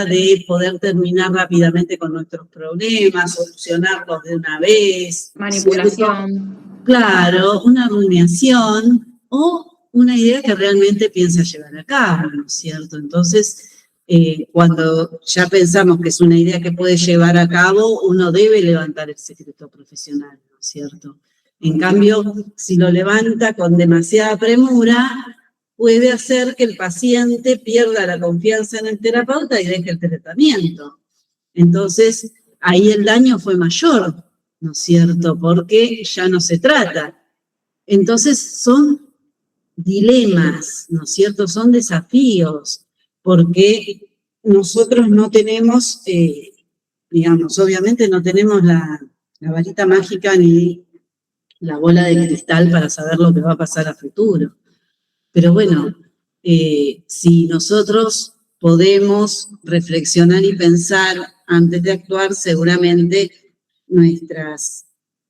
de poder terminar rápidamente con nuestros problemas, solucionarlos de una vez. Manipulación. Claro, una rumiación o una idea que realmente piensa llevar a cabo, ¿no es cierto? Entonces, cuando ya pensamos que es una idea que puede llevar a cabo, uno debe levantar el secreto profesional, ¿no es cierto? En cambio, si lo levanta con demasiada premura, puede hacer que el paciente pierda la confianza en el terapeuta y deje el tratamiento. Entonces, ahí el daño fue mayor, ¿no es cierto? Porque ya no se trata. Entonces, son dilemas, ¿no es cierto? Son desafíos, porque nosotros no tenemos, digamos, obviamente no tenemos la varita mágica ni la bola de cristal para saber lo que va a pasar a futuro. Pero bueno, si nosotros podemos reflexionar y pensar antes de actuar, seguramente nuestras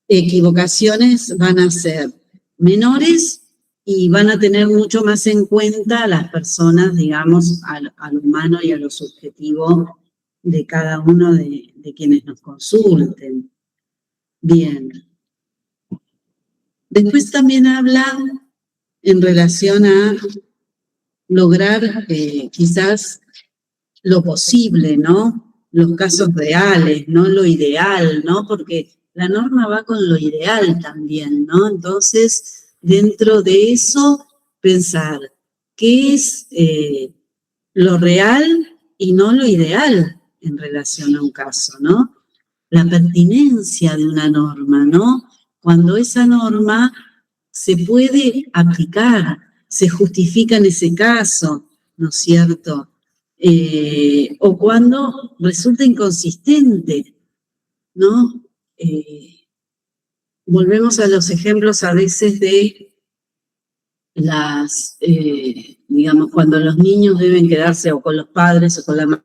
equivocaciones van a ser menores y van a tener mucho más en cuenta a las personas, digamos, al humano y a lo subjetivo de cada uno de quienes nos consulten. Bien. Después también habla en relación a lograr quizás lo posible, ¿no? Los casos reales, no lo ideal, ¿no? Porque la norma va con lo ideal también, ¿no? Entonces, dentro de eso, pensar qué es lo real y no lo ideal en relación a un caso, ¿no? La pertinencia de una norma, ¿no? Cuando esa norma se puede aplicar, se justifica en ese caso, ¿no es cierto? O cuando resulta inconsistente, ¿no? Volvemos a los ejemplos a veces de las, digamos, cuando los niños deben quedarse o con los padres o con la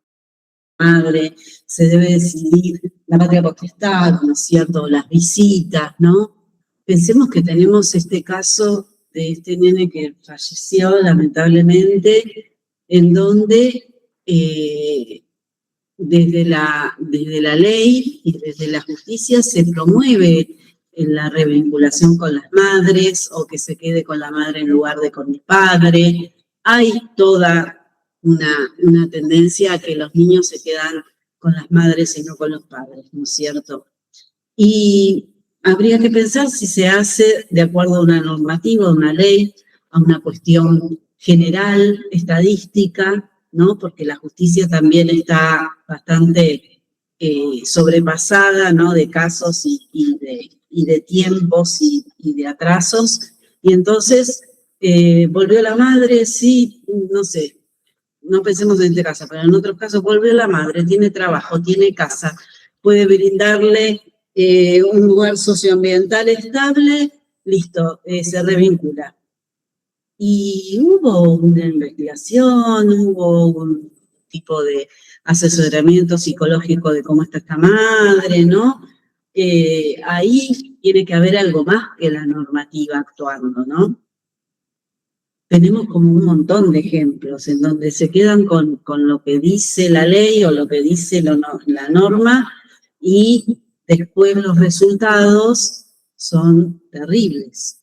madre, se debe decidir la patria potestad, ¿no es cierto? Las visitas, ¿no? Pensemos que tenemos este caso de este nene que falleció lamentablemente, en donde desde la ley y desde la justicia se promueve la revinculación con las madres o que se quede con la madre en lugar de con el padre. Hay toda una tendencia a que los niños se quedan con las madres y no con los padres, ¿no es cierto? Y habría que pensar si se hace de acuerdo a una normativa, a una ley, a una cuestión general, estadística, ¿no? Porque la justicia también está bastante sobrepasada, ¿no? De casos y de tiempos y de atrasos. Y entonces, volvió la madre, sí, no sé, no pensemos en este caso, pero en otros casos volvió la madre, tiene trabajo, tiene casa, puede brindarle un lugar socioambiental estable, listo, se revincula. Y hubo una investigación, hubo un tipo de asesoramiento psicológico de cómo está esta madre, ¿no? Ahí tiene que haber algo más que la normativa actuando, ¿no? Tenemos como un montón de ejemplos en donde se quedan con lo que dice la ley o lo que dice la norma y después los resultados son terribles.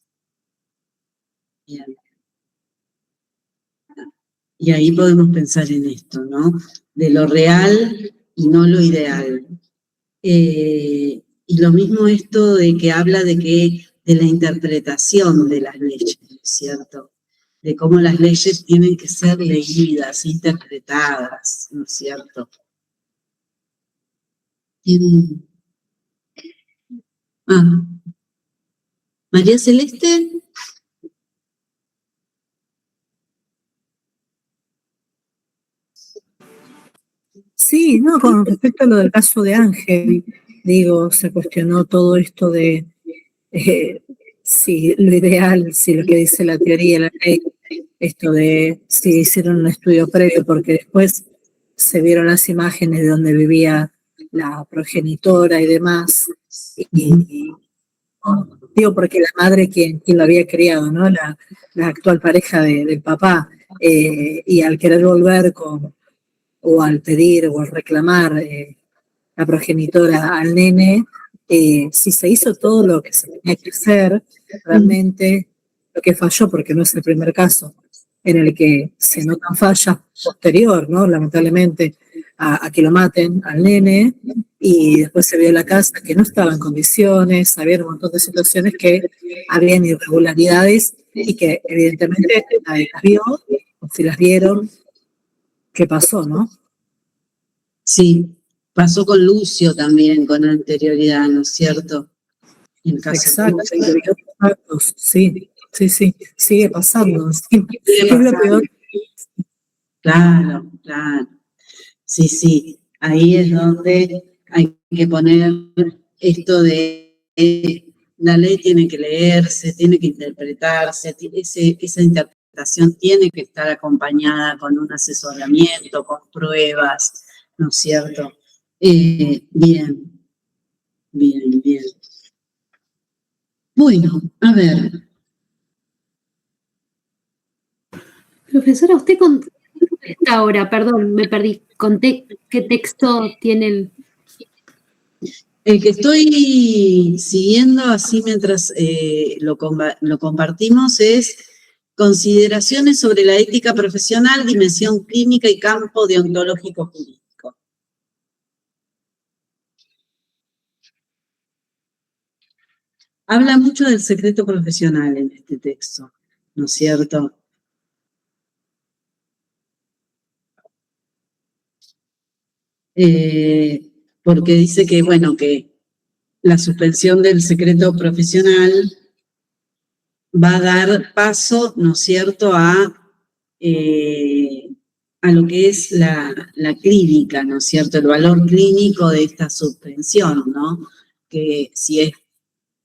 Bien. Y ahí podemos pensar en esto, ¿no? De lo real y no lo ideal. Y lo mismo esto de que habla de la interpretación de las leyes, ¿cierto? de cómo las leyes tienen que ser leídas, interpretadas, ¿no es cierto? María Celeste. Sí, no, con respecto a lo del caso de Ángel, digo, se cuestionó todo esto de si lo ideal, si lo que dice la teoría, la ley, esto de si hicieron un estudio previo, porque después se vieron las imágenes de donde vivía la progenitora y demás, y digo porque la madre quien lo había criado, ¿no? La actual pareja del papá, y al querer volver o al pedir o al reclamar la progenitora al nene, si se hizo todo lo que se tenía que hacer, realmente lo que falló, porque no es el primer caso en el que se notan fallas posterior, ¿no? Lamentablemente, a que lo maten al nene, y después se vio la casa que no estaba en condiciones, había un montón de situaciones que habían irregularidades y que evidentemente nadie las vio, o si las vieron, ¿qué pasó, no? Sí, pasó con Lucio también, con anterioridad, ¿no es cierto? En caso Exacto, de Lucio. sí, sigue pasando. Sí. Sigue Es lo peor. Claro. Sí, ahí es donde hay que poner esto de la ley tiene que leerse, tiene que interpretarse, esa interpretación tiene que estar acompañada con un asesoramiento, con pruebas, ¿no es cierto? Bien. Bueno, a ver. Profesora, usted con esta hora, perdón, me perdí, conté qué texto tiene el... El que estoy siguiendo así mientras lo compartimos es Consideraciones sobre la ética profesional, dimensión clínica y campo deontológico jurídico. Habla mucho del secreto profesional en este texto, ¿no es cierto? Porque dice que, bueno, que la suspensión del secreto profesional va a dar paso, ¿no es cierto?, a lo que es la clínica, ¿no es cierto?, el valor clínico de esta suspensión, ¿no? Que si es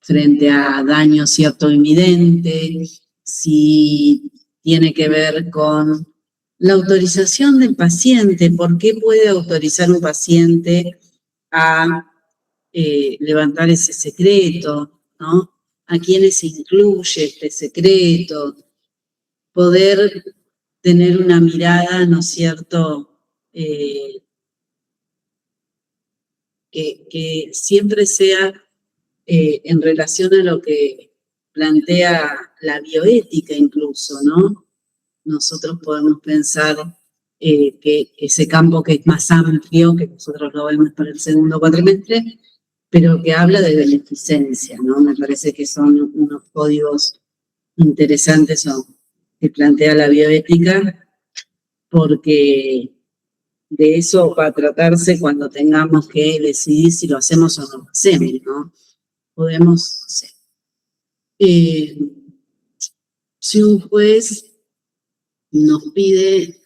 frente a daño cierto inminente, si tiene que ver con la autorización del paciente, ¿por qué puede autorizar un paciente a levantar ese secreto, ¿no? ¿A quiénes se incluye este secreto? Poder tener una mirada, ¿no es cierto?, que siempre sea en relación a lo que plantea la bioética incluso, ¿no? Nosotros podemos pensar que ese campo que es más amplio, que nosotros lo vemos para el segundo cuatrimestre, pero que habla de beneficencia, ¿no? Me parece que son unos códigos interesantes que plantea la bioética, porque de eso va a tratarse cuando tengamos que decidir si lo hacemos o no lo hacemos, ¿no? Podemos, no sé. Si un juez nos pide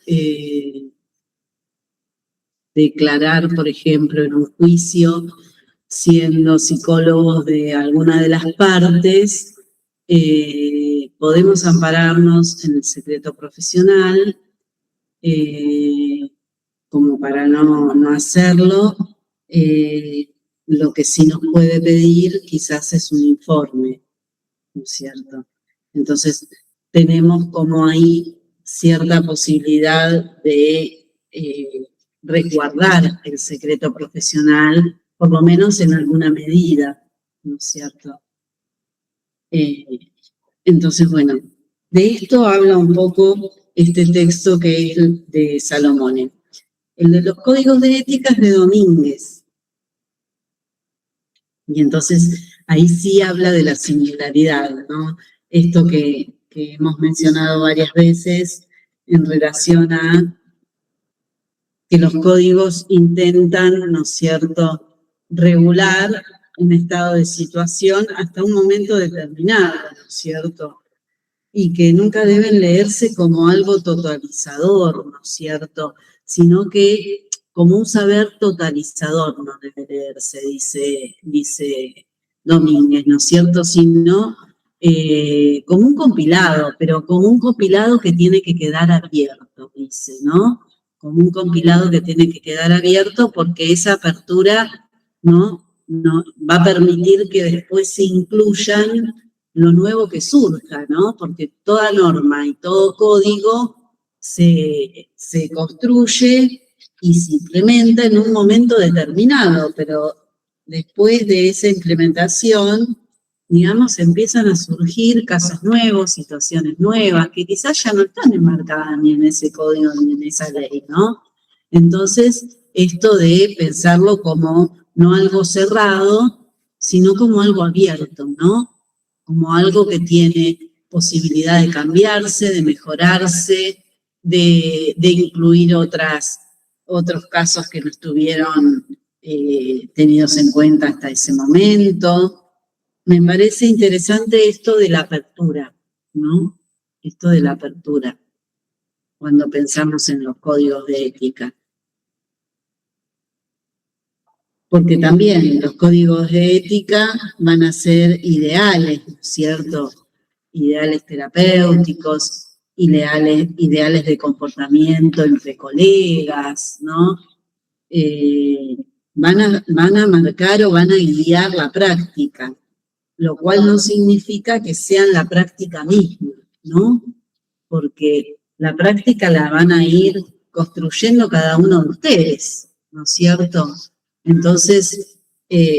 declarar, por ejemplo, en un juicio, siendo psicólogos de alguna de las partes, podemos ampararnos en el secreto profesional, como para no hacerlo. Lo que sí nos puede pedir quizás es un informe, ¿no es cierto? Entonces, tenemos como ahí cierta posibilidad de resguardar el secreto profesional, por lo menos en alguna medida, ¿no es cierto? Entonces, bueno, de esto habla un poco este texto que es el de Salomone. El de los códigos de ética es de Domínguez. Y entonces ahí sí habla de la singularidad, ¿no? Esto que que hemos mencionado varias veces en relación a que los códigos intentan, ¿no es cierto?, regular un estado de situación hasta un momento determinado, ¿no es cierto?, y que nunca deben leerse como algo totalizador, ¿no es cierto?, sino que como un saber totalizador no debe leerse, dice Domínguez, ¿no es cierto?, sino como un compilado, pero como un compilado que tiene que quedar abierto, dice, ¿no?, como un compilado que tiene que quedar abierto porque esa apertura no va a permitir que después se incluyan lo nuevo que surja, ¿no? Porque toda norma y todo código se construye y se implementa en un momento determinado, pero después de esa implementación, digamos, empiezan a surgir casos nuevos, situaciones nuevas, que quizás ya no están enmarcadas ni en ese código ni en esa ley, ¿no? Entonces, esto de pensarlo como no algo cerrado, sino como algo abierto, ¿no? Como algo que tiene posibilidad de cambiarse, de mejorarse, de incluir otros casos que no estuvieron tenidos en cuenta hasta ese momento. Me parece interesante esto de la apertura, ¿no? Esto de la apertura, cuando pensamos en los códigos de ética. Porque también los códigos de ética van a ser ideales, ¿no es cierto? Ideales terapéuticos, ideales de comportamiento entre colegas, ¿no? Van a marcar o van a guiar la práctica, lo cual no significa que sean la práctica misma, ¿no? Porque la práctica la van a ir construyendo cada uno de ustedes, ¿no es cierto? Entonces,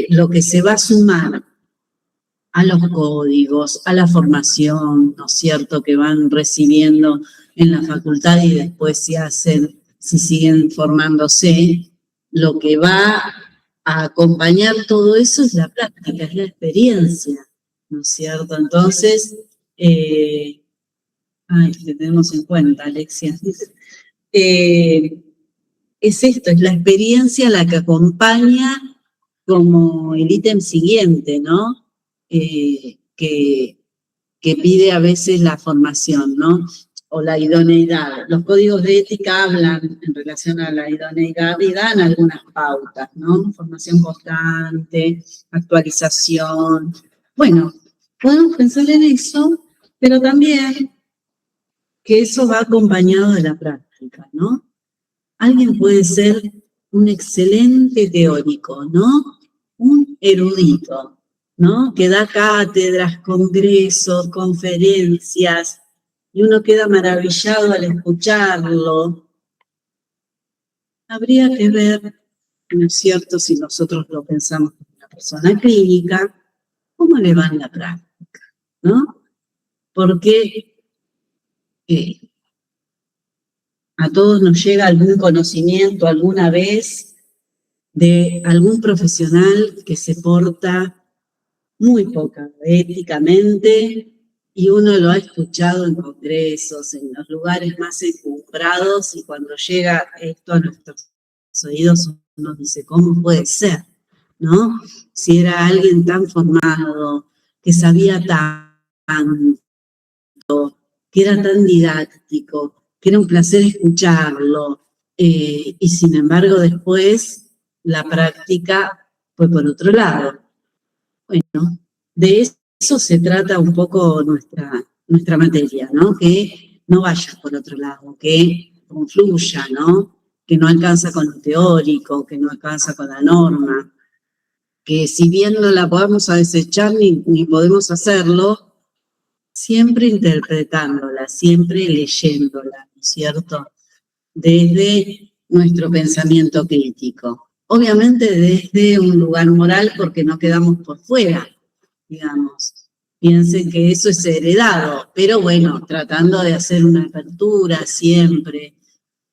lo que se va a sumar a los códigos, a la formación, ¿no es cierto?, que van recibiendo en la facultad y después si siguen formándose, lo que va a acompañar todo eso es la práctica, es la experiencia, ¿no es cierto? Entonces, te tenemos en cuenta, Alexia. Es esto, es la experiencia la que acompaña como el ítem siguiente, ¿no? Que pide a veces la formación, ¿no? O la idoneidad. Los códigos de ética hablan en relación a la idoneidad y dan algunas pautas, ¿no? Formación constante, actualización. Bueno, podemos pensar en eso, pero también que eso va acompañado de la práctica, ¿no? Alguien puede ser un excelente teórico, ¿no? Un erudito, ¿no? Que da cátedras, congresos, conferencias, y uno queda maravillado al escucharlo. Habría que ver, ¿no es cierto?, si nosotros lo pensamos como una persona clínica, ¿cómo le va en la práctica?, ¿no? Porque a todos nos llega algún conocimiento alguna vez de algún profesional que se porta muy poco éticamente y uno lo ha escuchado en congresos, en los lugares más encumbrados, y cuando llega esto a nuestros oídos uno dice, ¿cómo puede ser?, ¿no? Si era alguien tan formado, que sabía tanto, que era tan didáctico, que era un placer escucharlo, y sin embargo después la práctica fue por otro lado. Bueno, de eso se trata un poco nuestra materia, ¿no? Que no vaya por otro lado, que confluya, ¿no? Que no alcanza con lo teórico, que no alcanza con la norma, que si bien no la podamos desechar ni podemos hacerlo, siempre interpretándola, siempre leyéndola, ¿no es cierto?, desde nuestro pensamiento crítico. Obviamente desde un lugar moral, porque no quedamos por fuera, digamos. Piensen que eso es heredado, pero bueno, tratando de hacer una apertura siempre,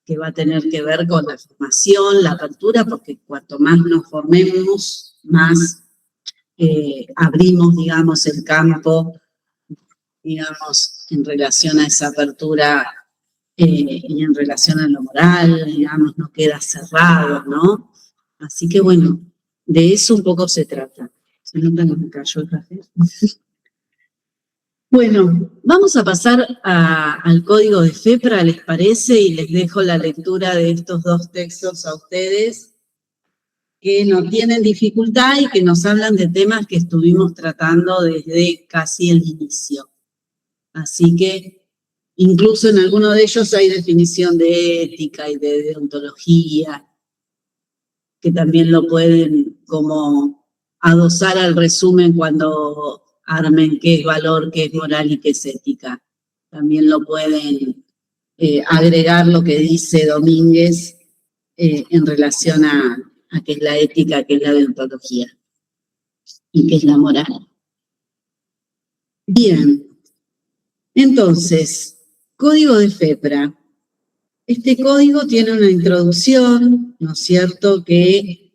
que va a tener que ver con la formación, la apertura, porque cuanto más nos formemos, más abrimos, digamos, el campo digamos, en relación a esa apertura y en relación a lo moral, digamos, no queda cerrado, ¿no? Así que bueno, de eso un poco se trata. Se nota que me cayó el café. Bueno, vamos a pasar al código de FEPRA, ¿les parece? Y les dejo la lectura de estos dos textos a ustedes que no tienen dificultad y que nos hablan de temas que estuvimos tratando desde casi el inicio. Así que incluso en alguno de ellos hay definición de ética y de deontología, que también lo pueden como adosar al resumen cuando armen qué es valor, qué es moral y qué es ética. También lo pueden agregar lo que dice Domínguez en relación a qué es la ética, qué es la deontología y qué es la moral. Bien, entonces, código de FEPRA. Este código tiene una introducción, ¿no es cierto?, que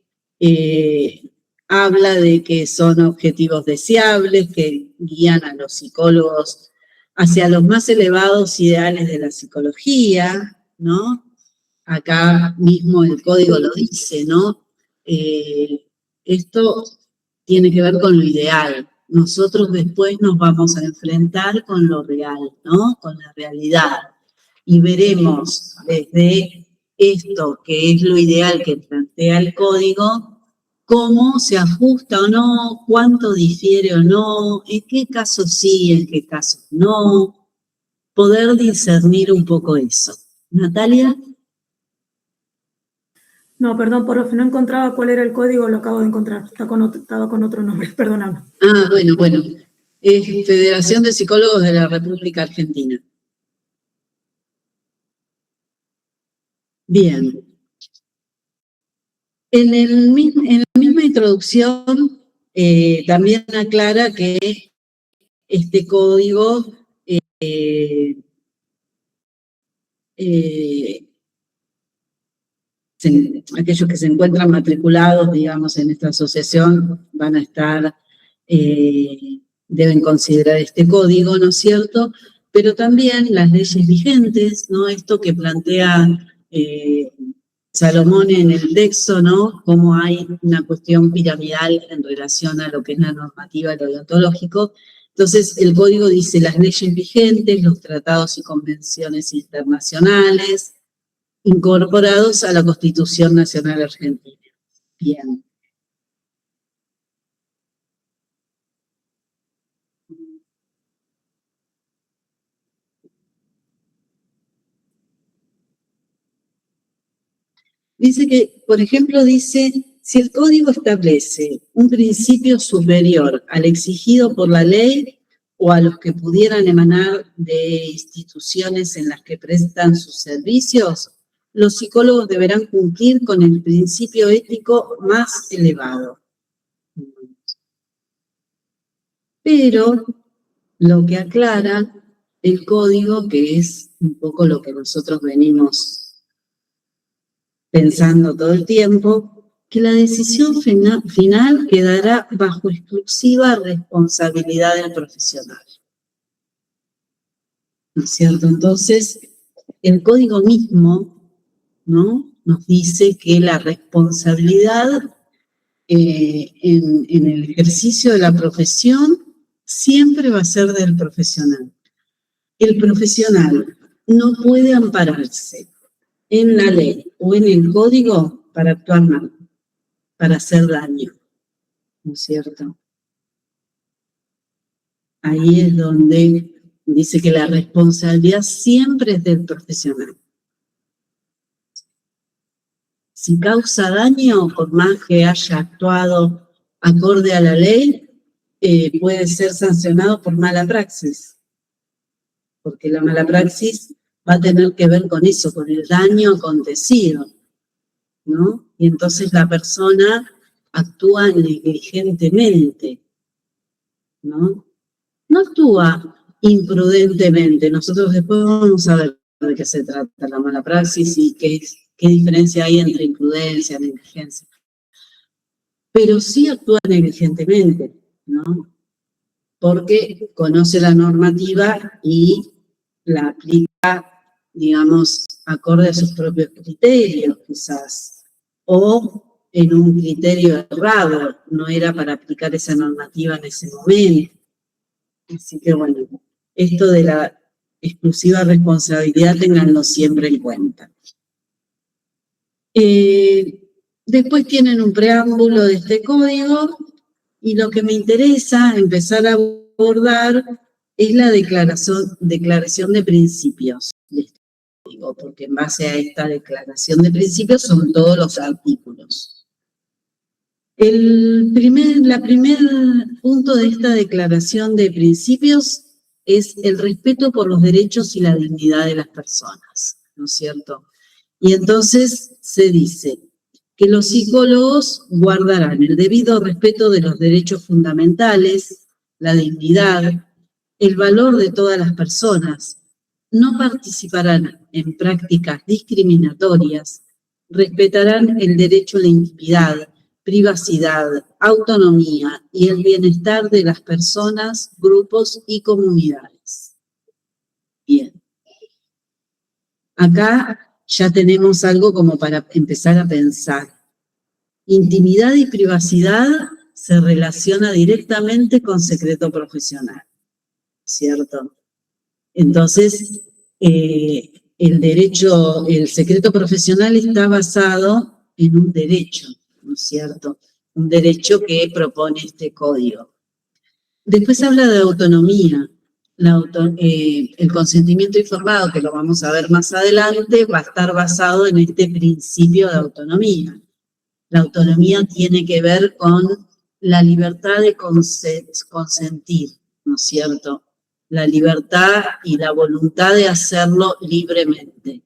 habla de que son objetivos deseables, que guían a los psicólogos hacia los más elevados ideales de la psicología, ¿no? Acá mismo el código lo dice, ¿no? Esto tiene que ver con lo ideal. Nosotros después nos vamos a enfrentar con lo real, ¿no? Con la realidad. Y veremos desde esto, que es lo ideal que plantea el código, cómo se ajusta o no, cuánto difiere o no, en qué casos sí, en qué casos no, poder discernir un poco eso. Natalia. No, perdón, profe, no encontraba cuál era el código, lo acabo de encontrar. Estaba con otro nombre, perdóname. Ah, bueno. Es Federación de Psicólogos de la República Argentina. Bien. En la misma introducción también aclara que este código aquellos que se encuentran matriculados, digamos, en esta asociación van a estar, deben considerar este código, ¿no es cierto? Pero también las leyes vigentes, ¿no? Esto que plantea Salomón en el texto, ¿no? Cómo hay una cuestión piramidal en relación a lo que es la normativa de lo deontológico. Entonces, el código dice las leyes vigentes, los tratados y convenciones internacionales, incorporados a la Constitución Nacional Argentina. Bien. Dice que, por ejemplo, dice, si el código establece un principio superior al exigido por la ley o a los que pudieran emanar de instituciones en las que prestan sus servicios, los psicólogos deberán cumplir con el principio ético más elevado. Pero lo que aclara el código, que es un poco lo que nosotros venimos pensando todo el tiempo, que la decisión final quedará bajo exclusiva responsabilidad del profesional. ¿No es cierto? Entonces, el código mismo, ¿no?, nos dice que la responsabilidad en el ejercicio de la profesión siempre va a ser del profesional. El profesional no puede ampararse en la ley o en el código para actuar mal, para hacer daño, ¿no es cierto? Ahí es donde dice que la responsabilidad siempre es del profesional. Si causa daño, por más que haya actuado acorde a la ley, puede ser sancionado por mala praxis, porque la mala praxis va a tener que ver con eso, con el daño acontecido, ¿no? Y entonces la persona actúa negligentemente, ¿no? No actúa imprudentemente. Nosotros después vamos a ver de qué se trata la mala praxis y qué diferencia hay entre imprudencia y negligencia. Pero sí actúa negligentemente, ¿no? porque conoce la normativa y la aplica, digamos, acorde a sus propios criterios, quizás, o en un criterio errado, no era para aplicar esa normativa en ese momento. Así que bueno, esto de la exclusiva responsabilidad ténganlo siempre en cuenta. Después tienen un preámbulo de este código y lo que me interesa empezar a abordar es la declaración de principios de este código, porque en base a esta declaración de principios son todos los artículos. El primer punto de esta declaración de principios es el respeto por los derechos y la dignidad de las personas, ¿no es cierto? Y entonces se dice que los psicólogos guardarán el debido respeto de los derechos fundamentales, la dignidad, el valor de todas las personas, no participarán en prácticas discriminatorias, respetarán el derecho a la intimidad, privacidad, autonomía y el bienestar de las personas, grupos y comunidades. Bien. Acá ya tenemos algo como para empezar a pensar. Intimidad y privacidad se relaciona directamente con secreto profesional, ¿cierto? Entonces, el secreto profesional está basado en un derecho, ¿no es cierto? Un derecho que propone este código. Después habla de autonomía. El consentimiento informado, que lo vamos a ver más adelante, va a estar basado en este principio de autonomía. La autonomía tiene que ver con la libertad de consentir, ¿no es cierto? La libertad y la voluntad de hacerlo libremente.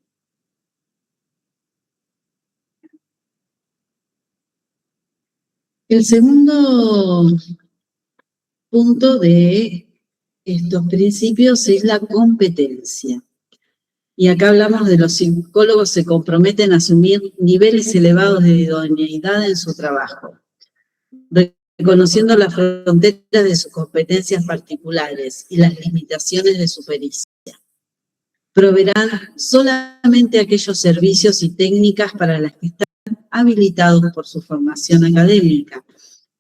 El segundo punto de estos principios es la competencia. Y acá hablamos de los psicólogos se comprometen a asumir niveles elevados de idoneidad en su trabajo, reconociendo las fronteras de sus competencias particulares y las limitaciones de su pericia. Proveerán solamente aquellos servicios y técnicas para las que están habilitados por su formación académica,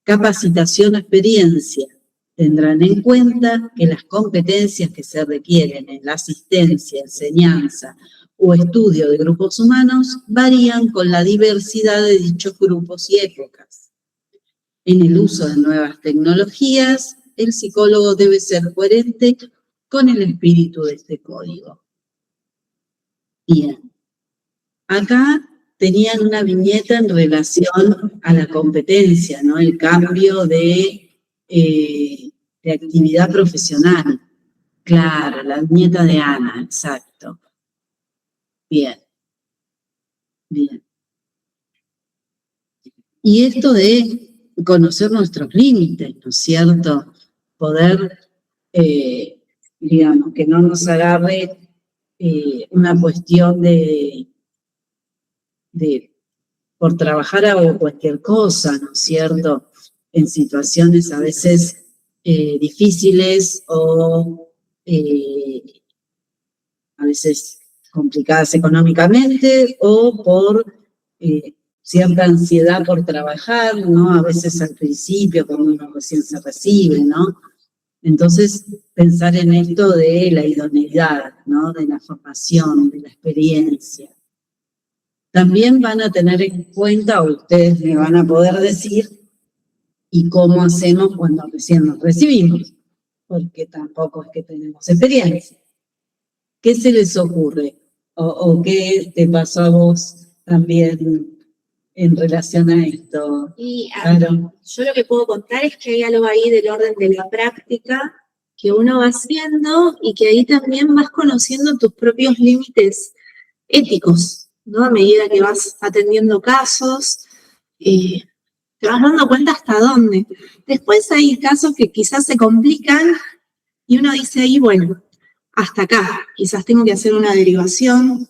capacitación o experiencia. Tendrán en cuenta que las competencias que se requieren en la asistencia, enseñanza o estudio de grupos humanos varían con la diversidad de dichos grupos y épocas. En el uso de nuevas tecnologías, el psicólogo debe ser coherente con el espíritu de este código. Bien, acá tenían una viñeta en relación a la competencia, ¿no? El cambio de actividad profesional. Claro, la viñeta de Ana, exacto. Bien. Bien. Y esto de conocer nuestros límites, ¿no es cierto? Poder, digamos, que no nos agarre una cuestión por trabajar hago cualquier cosa, ¿no es cierto? En situaciones a veces difíciles o a veces complicadas económicamente o por cierta ansiedad por trabajar, ¿no? A veces al principio, cuando uno recién se recibe, ¿no? Entonces, pensar en esto de la idoneidad, ¿no? De la formación, de la experiencia. También van a tener en cuenta, o ustedes me van a poder decir, y cómo hacemos cuando recién nos recibimos, porque tampoco es que tenemos experiencia. ¿Qué se les ocurre? ¿O qué te pasó a vos también en relación a esto? Y Claro. yo lo que puedo contar es que hay algo ahí del orden de la práctica que uno va haciendo y que ahí también vas conociendo tus propios límites éticos, ¿no? A medida que vas atendiendo casos, te vas dando cuenta hasta dónde. Después hay casos que quizás se complican y uno dice ahí, bueno, hasta acá. Quizás tengo que hacer una derivación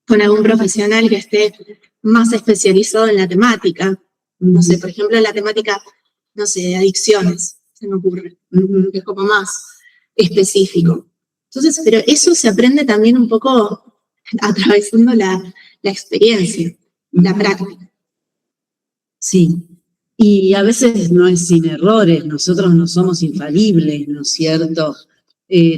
con algún profesional que esté más especializado en la temática. No sé, por ejemplo, en la temática, no sé, de adicciones. se me ocurre, que es como más específico. Entonces, pero eso se aprende también un poco atravesando la experiencia, la práctica. Sí, y a veces no es sin errores, nosotros no somos infalibles, ¿no es cierto?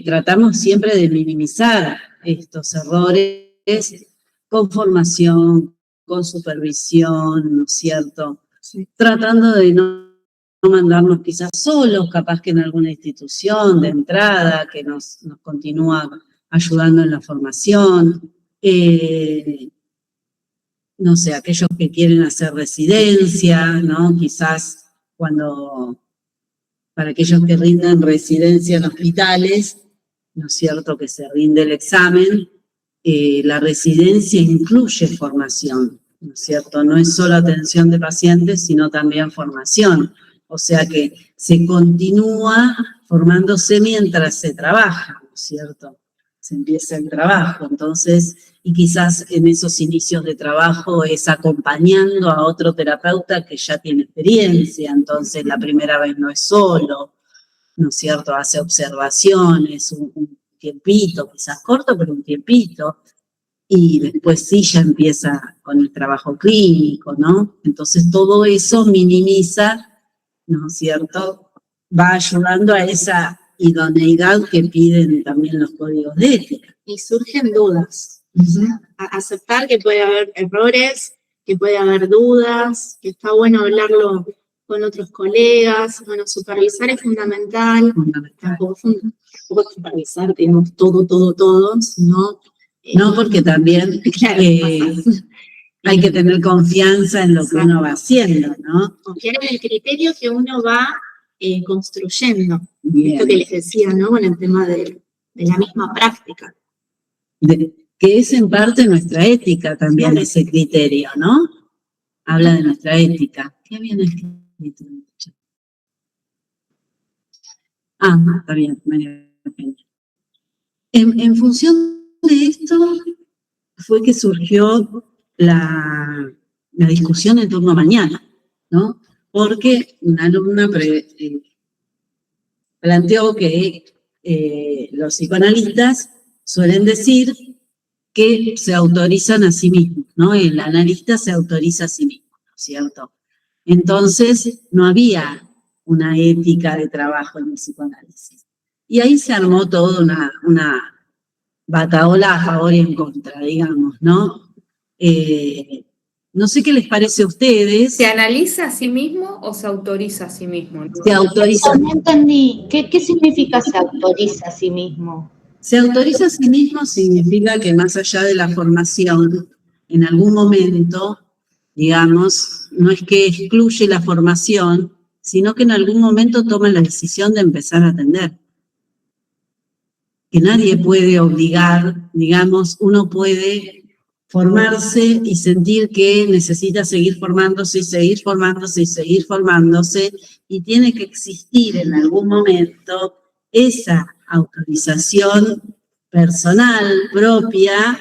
Tratamos siempre de minimizar estos errores con formación, con supervisión, ¿no es cierto? Sí. Tratando de no mandarnos quizás solos, capaz que en alguna institución de entrada que nos continúa ayudando en la formación. No sé, aquellos que quieren hacer residencia, ¿no? Quizás para aquellos que rinden residencia en hospitales, ¿no es cierto?, que se rinde el examen, la residencia incluye formación, ¿no es cierto? No es solo atención de pacientes, sino también formación. O sea que se continúa formándose mientras se trabaja, ¿no es cierto? Se empieza el trabajo, entonces, y quizás en esos inicios de trabajo es acompañando a otro terapeuta que ya tiene experiencia, entonces la primera vez no es solo, ¿no es cierto? Hace observaciones, un tiempito, quizás corto, pero un tiempito, y después sí ya empieza con el trabajo clínico, ¿no? Entonces todo eso minimiza, ¿no es cierto? Va ayudando a esa idoneidad que piden también los códigos de ética. Y surgen dudas. O sea, aceptar que puede haber errores, que puede haber dudas, que está bueno hablarlo con otros colegas. Bueno, supervisar es fundamental. Tampoco supervisar, tenemos todo, sino... No, porque también hay que tener confianza en lo que uno va haciendo, ¿no? Confiar en el criterio que uno va construyendo. Bien. Esto que les decía, ¿no? Con el tema de la misma práctica. Que es en parte nuestra ética también, ese criterio, ¿no? Habla de nuestra ética. ¿Qué habían escrito? Está bien, María Peña. En función de esto fue que surgió la discusión en torno a mañana, ¿no? Porque una alumna planteó que los psicoanalistas suelen decir que se autorizan a sí mismos, ¿no? El analista se autoriza a sí mismo, ¿no es cierto? Entonces, no había una ética de trabajo en el psicoanálisis. Y ahí se armó toda una batahola a favor y en contra, digamos, ¿no? No sé qué les parece a ustedes. ¿Se analiza a sí mismo o se autoriza a sí mismo? Se autoriza. No entendí. ¿Qué significa se autoriza a sí mismo? Se autoriza a sí mismo significa que más allá de la formación, en algún momento, digamos, no es que excluye la formación, sino que en algún momento toma la decisión de empezar a atender. Que nadie puede obligar, digamos, uno puede formarse y sentir que necesita seguir formándose y seguir formándose y seguir formándose, y tiene que existir en algún momento esa autorización personal, propia,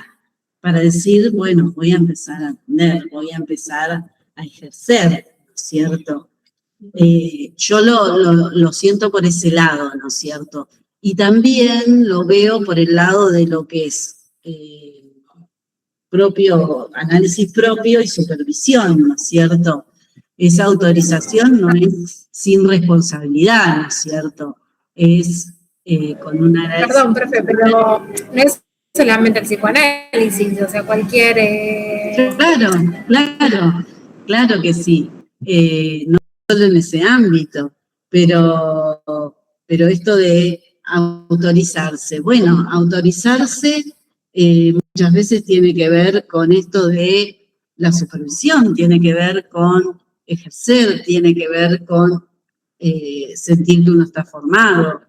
para decir, bueno, voy a empezar a atender, voy a empezar a ejercer, ¿no es cierto? Yo lo siento por ese lado, ¿no es cierto? Y también lo veo por el lado de lo que es análisis propio y supervisión, ¿no es cierto? Esa autorización no es sin responsabilidad, ¿no es cierto? Es con una... Perdón, profe, pero no es solamente el psicoanálisis, o sea, cualquier... Claro que sí. No solo en ese ámbito, pero esto de autorizarse. Bueno, autorizarse muchas veces tiene que ver con esto de la supervisión, tiene que ver con ejercer, tiene que ver con sentir que uno está formado,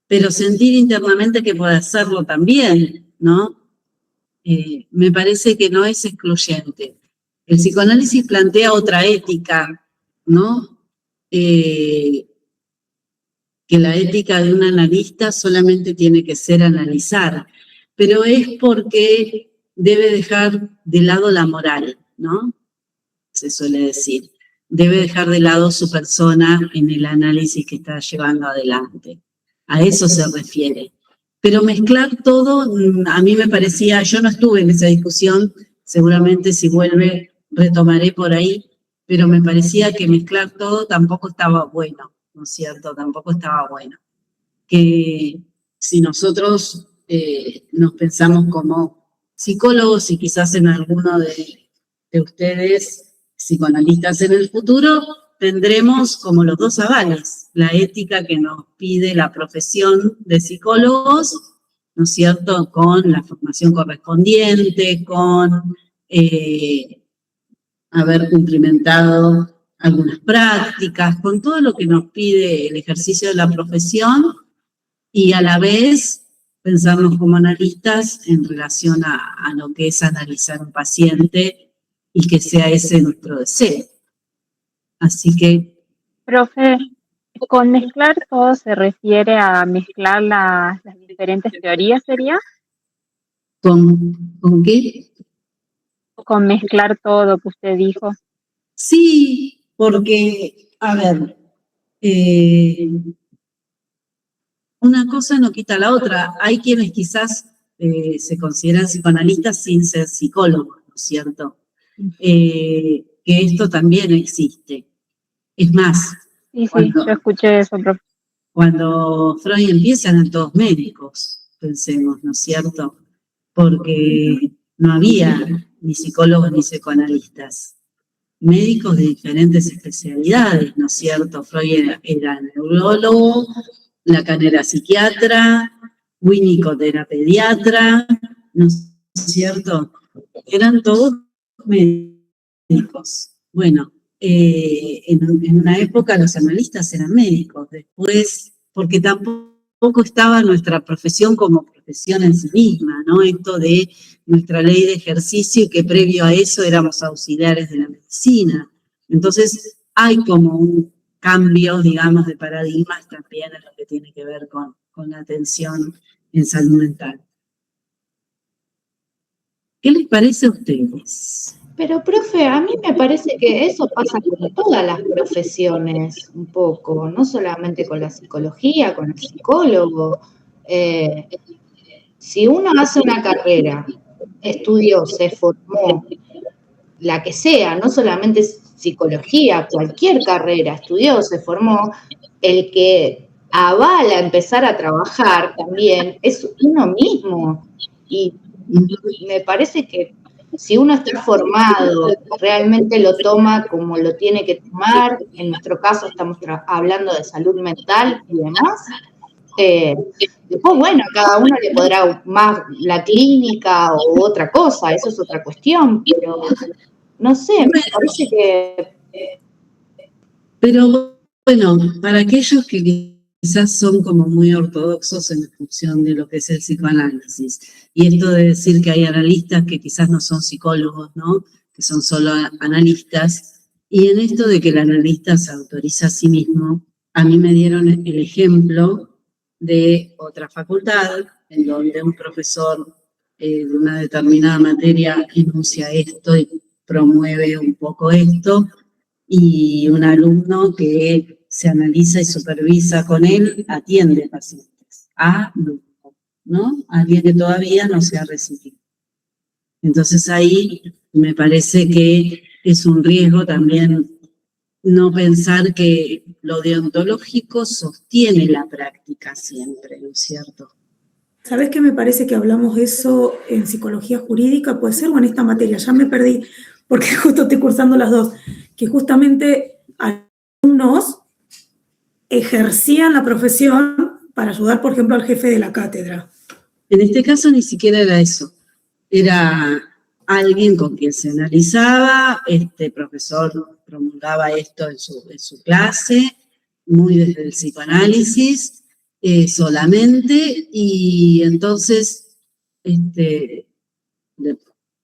pero sentir internamente que puede hacerlo también, ¿no? Me parece que no es excluyente. El psicoanálisis plantea otra ética, ¿no? Que la ética de un analista solamente tiene que ser analizar, pero es porque debe dejar de lado la moral, ¿no? Se suele decir. debe dejar de lado su persona en el análisis que está llevando adelante. A eso se refiere. Pero mezclar todo, a mí me parecía, yo no estuve en esa discusión, seguramente si vuelve retomaré por ahí, pero me parecía que mezclar todo tampoco estaba bueno, ¿no es cierto? Tampoco estaba bueno. Que si nosotros nos pensamos como psicólogos y quizás en alguno de ustedes psicoanalistas en el futuro, tendremos como los dos avales, la ética que nos pide la profesión de psicólogos, ¿no es cierto?, con la formación correspondiente, con haber cumplimentado algunas prácticas, con todo lo que nos pide el ejercicio de la profesión, y a la vez pensarnos como analistas en relación a lo que es analizar un paciente y que sea ese nuestro deseo. Así que... Profe, ¿con mezclar todo se refiere a mezclar las diferentes teorías, sería? ¿Con qué? Con mezclar todo que usted dijo. Sí, porque, a ver, una cosa no quita la otra. Hay quienes quizás se consideran psicoanalistas sin ser psicólogos, ¿no es cierto? Que esto también existe. Es más, Sí, yo escuché eso, profe. Cuando Freud empieza eran todos médicos, pensemos, ¿no es cierto? Porque no había ni psicólogos ni psicoanalistas. Médicos de diferentes especialidades, ¿no es cierto? Freud era neurólogo, Lacan era psiquiatra, Winnicott era pediatra, ¿no es cierto? Eran todos médicos. Bueno, en una época los analistas eran médicos, después, porque tampoco estaba nuestra profesión como profesión en sí misma, ¿no? Esto de nuestra ley de ejercicio y que previo a eso éramos auxiliares de la medicina. Entonces hay como un cambio, digamos, de paradigmas también en lo que tiene que ver con la atención en salud mental. ¿Qué les parece a ustedes? Pero, profe, a mí me parece que eso pasa con todas las profesiones, un poco, no solamente con la psicología, con el psicólogo. Si uno hace una carrera, estudió, se formó, la que sea, no solamente psicología, cualquier carrera, estudió, se formó, el que avala empezar a trabajar también es uno mismo. Y me parece que si uno está formado, realmente lo toma como lo tiene que tomar, en nuestro caso estamos hablando de salud mental y demás, después, bueno, a cada uno le podrá más la clínica o otra cosa, eso es otra cuestión, pero no sé, me parece que... Pero bueno, para aquellos que quizás son como muy ortodoxos en función de lo que es el psicoanálisis, y esto de decir que hay analistas que quizás no son psicólogos, ¿no? Que son solo analistas, y en esto de que el analista se autoriza a sí mismo, a mí me dieron el ejemplo de otra facultad, en donde un profesor de una determinada materia enuncia esto y promueve un poco esto, y un alumno que se analiza y supervisa con él, atiende pacientes, ¿no? Alguien que todavía no se ha recibido. Entonces ahí me parece que es un riesgo también no pensar que lo deontológico sostiene la práctica siempre, ¿no es cierto? ¿Sabés qué me parece que hablamos eso en psicología jurídica? Puede ser, o en esta materia, ya me perdí, porque justo estoy cursando las dos, que justamente alumnos ejercían la profesión para ayudar, por ejemplo, al jefe de la cátedra. En este caso ni siquiera era eso, era alguien con quien se analizaba, este profesor promulgaba esto en su clase, muy desde el psicoanálisis solamente, y entonces,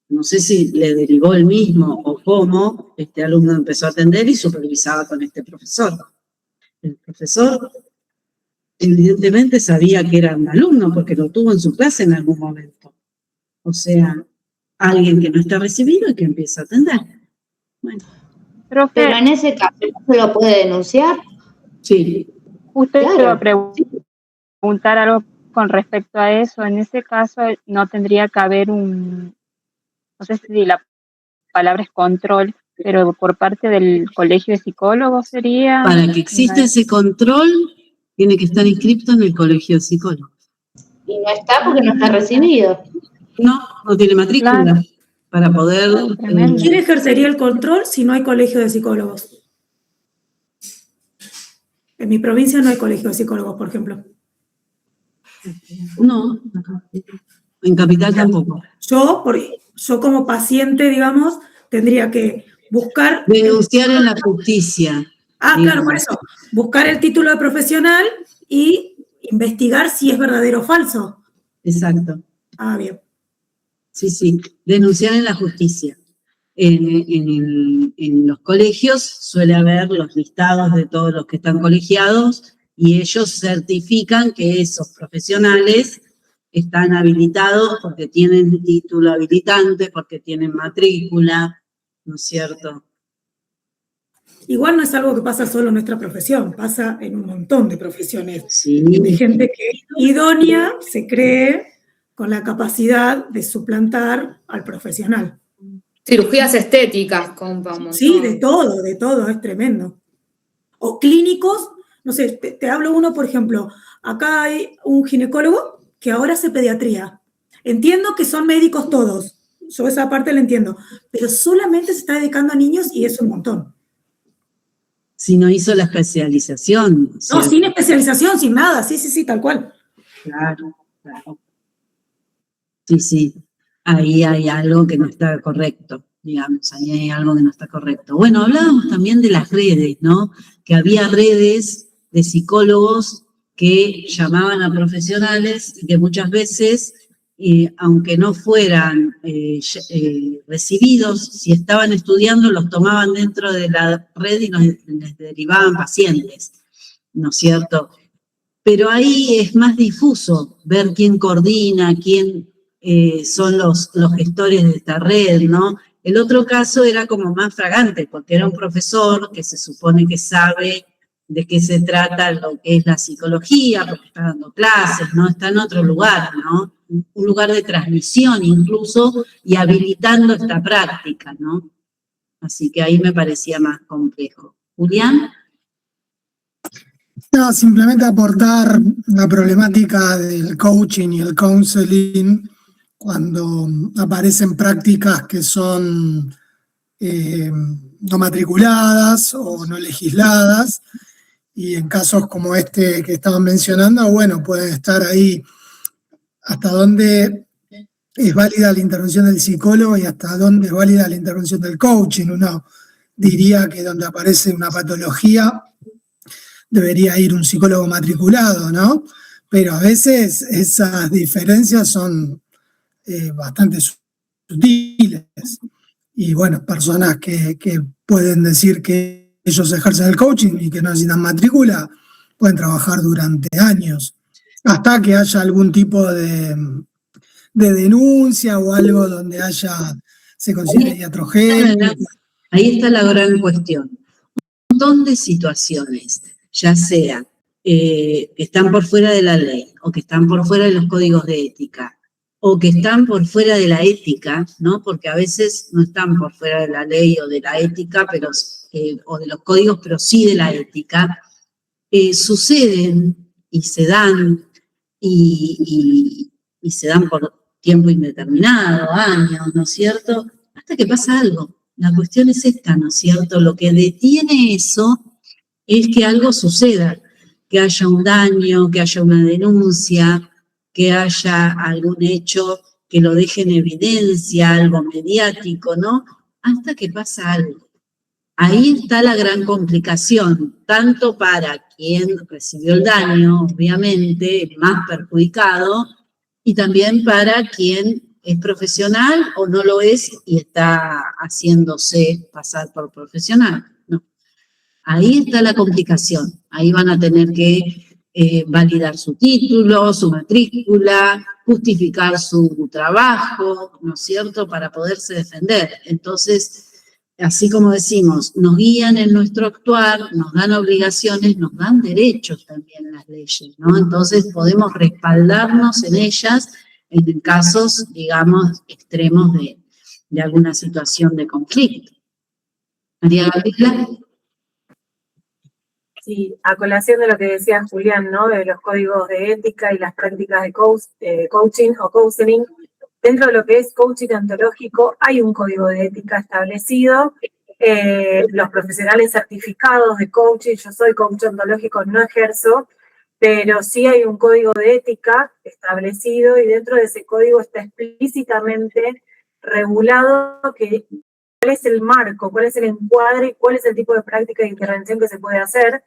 no sé si le derivó el mismo o cómo, este alumno empezó a atender y supervisaba con este profesor. El profesor evidentemente sabía que era un alumno porque lo tuvo en su clase en algún momento. O sea, alguien que no está recibido y que empieza a atender. Bueno. Profe, Pero en ese caso, ¿no se lo puede denunciar? Sí. usted Claro. le va a preguntar algo con respecto a eso. En ese caso, no tendría que haber no sé si la palabra es control, pero por parte del colegio de psicólogos sería. Para que exista ese control, tiene que estar inscrito en el colegio de psicólogos. Y no está porque no está recibido. No tiene matrícula. Claro. Para poder... Tremendo. ¿Quién ejercería el control si no hay colegio de psicólogos? En mi provincia no hay colegio de psicólogos, por ejemplo. No, en Capital tampoco. Yo como paciente, digamos, tendría que buscar... Denunciar en la justicia. Claro, por eso. Buscar el título de profesional y investigar si es verdadero o falso. Exacto. Bien. Sí. Denunciar en la justicia. En los colegios suele haber los listados de todos los que están colegiados y ellos certifican que esos profesionales están habilitados porque tienen título habilitante, porque tienen matrícula, ¿no es cierto? Igual no es algo que pasa solo en nuestra profesión, pasa en un montón de profesiones. Sí. Hay gente que idónea se cree con la capacidad de suplantar al profesional. Cirugías estéticas, compa. Sí, de todo, es tremendo. O clínicos, no sé, te hablo uno, por ejemplo, acá hay un ginecólogo que ahora hace pediatría. Entiendo que son médicos todos, yo esa parte la entiendo, pero solamente se está dedicando a niños y es un montón. Si no hizo la especialización. No, sin especialización, sin nada, sí, tal cual. Claro. Sí. Ahí hay algo que no está correcto, digamos, ahí hay algo que no está correcto. Bueno, hablábamos también de las redes, ¿no? Que había redes de psicólogos que llamaban a profesionales y que muchas veces, aunque no fueran recibidos, si estaban estudiando, los tomaban dentro de la red y les derivaban pacientes, ¿no es cierto? Pero ahí es más difuso ver quién coordina, quién son los gestores de esta red, ¿no? El otro caso era como más fragante, porque era un profesor que se supone que sabe de qué se trata lo que es la psicología, porque está dando clases, ¿no? Está en otro lugar, ¿no? Un lugar de transmisión incluso, y habilitando esta práctica, ¿no? Así que ahí me parecía más complejo. ¿Julián? No, simplemente aportar la problemática del coaching y el counseling cuando aparecen prácticas que son no matriculadas o no legisladas, y en casos como este que estaban mencionando, bueno, puede estar ahí hasta dónde es válida la intervención del psicólogo y hasta dónde es válida la intervención del coaching. Uno diría que donde aparece una patología debería ir un psicólogo matriculado, ¿no? Pero a veces esas diferencias son bastante sutiles. Y bueno, personas que pueden decir que ellos ejercen el coaching y que no necesitan matrícula, pueden trabajar durante años, hasta que haya algún tipo de denuncia o algo donde se considere iatrogénico. Ahí está la gran cuestión. Un montón de situaciones, ya sea que están por fuera de la ley, o que están por fuera de los códigos de ética, o que están por fuera de la ética, ¿no? Porque a veces no están por fuera de la ley o de la ética, pero, o de los códigos, pero sí de la ética, suceden y se dan, y se dan por tiempo indeterminado, años, ¿no es cierto? Hasta que pasa algo. La cuestión es esta, ¿no es cierto? Lo que detiene eso es que algo suceda, que haya un daño, que haya una denuncia, que haya algún hecho que lo deje en evidencia, algo mediático, ¿no? Hasta que pasa algo. Ahí está la gran complicación, tanto para quien recibió el daño, obviamente, el más perjudicado, y también para quien es profesional o no lo es y está haciéndose pasar por profesional, ¿no? Ahí está la complicación, ahí van a tener que validar su título, su matrícula, justificar su trabajo, ¿no es cierto?, para poderse defender. Entonces, así como decimos, nos guían en nuestro actuar, nos dan obligaciones, nos dan derechos también las leyes, ¿no? Entonces podemos respaldarnos en ellas en casos, digamos, extremos de alguna situación de conflicto. María Gabriela. Sí, a colación de lo que decía Julián, ¿no? De los códigos de ética y las prácticas de coaching o counseling, dentro de lo que es coaching ontológico hay un código de ética establecido. Los profesionales certificados de coaching, yo soy coach ontológico, no ejerzo, pero sí hay un código de ética establecido y dentro de ese código está explícitamente regulado cuál es el marco, cuál es el encuadre, cuál es el tipo de práctica de intervención que se puede hacer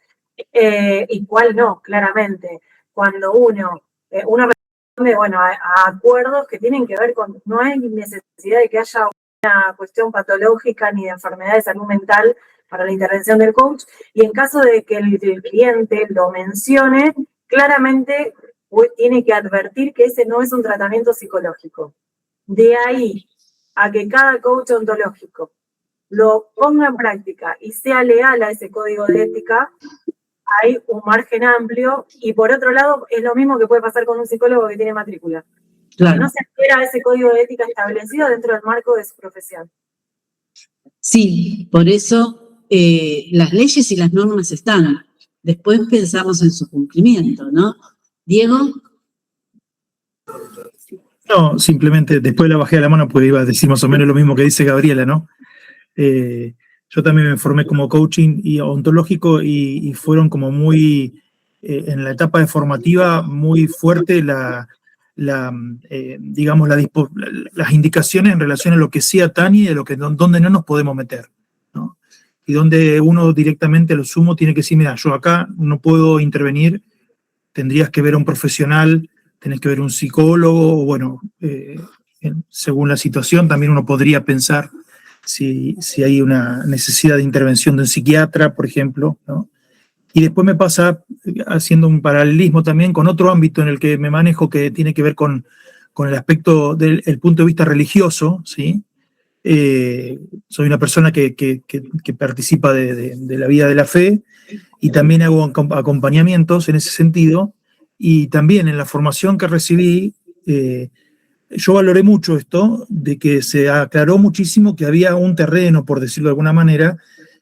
y cuál no, claramente. Cuando uno responde, bueno, a acuerdos que tienen que ver con, no hay necesidad de que haya una cuestión patológica ni de enfermedad de salud mental para la intervención del coach, y en caso de que el cliente lo mencione, claramente tiene que advertir que ese no es un tratamiento psicológico. De ahí a que cada coach ontológico lo ponga en práctica y sea leal a ese código de ética, hay un margen amplio, y por otro lado, es lo mismo que puede pasar con un psicólogo que tiene matrícula. Claro. Que no se espera ese código de ética establecido dentro del marco de su profesión. Sí, por eso las leyes y las normas están. Después pensamos en su cumplimiento, ¿no? Diego. No, simplemente después la bajé a la mano porque iba a decir más o menos lo mismo que dice Gabriela, ¿no? Yo también me formé como coaching y ontológico y fueron como muy, en la etapa de formativa, muy fuerte digamos, las indicaciones en relación a lo que sí atañe y de donde no nos podemos meter, ¿no? Y donde uno directamente a lo sumo tiene que decir, mira, yo acá no puedo intervenir, tendrías que ver a un profesional, tenés que ver a un psicólogo, o bueno, según la situación también uno podría pensar si hay una necesidad de intervención de un psiquiatra, por ejemplo, ¿no? Y después me pasa, haciendo un paralelismo también con otro ámbito en el que me manejo, que tiene que ver con el aspecto del punto de vista religioso, ¿sí? Soy una persona que participa de la vida de la fe y también hago acompañamientos en ese sentido, y también en la formación que recibí, yo valoré mucho esto, de que se aclaró muchísimo que había un terreno, por decirlo de alguna manera,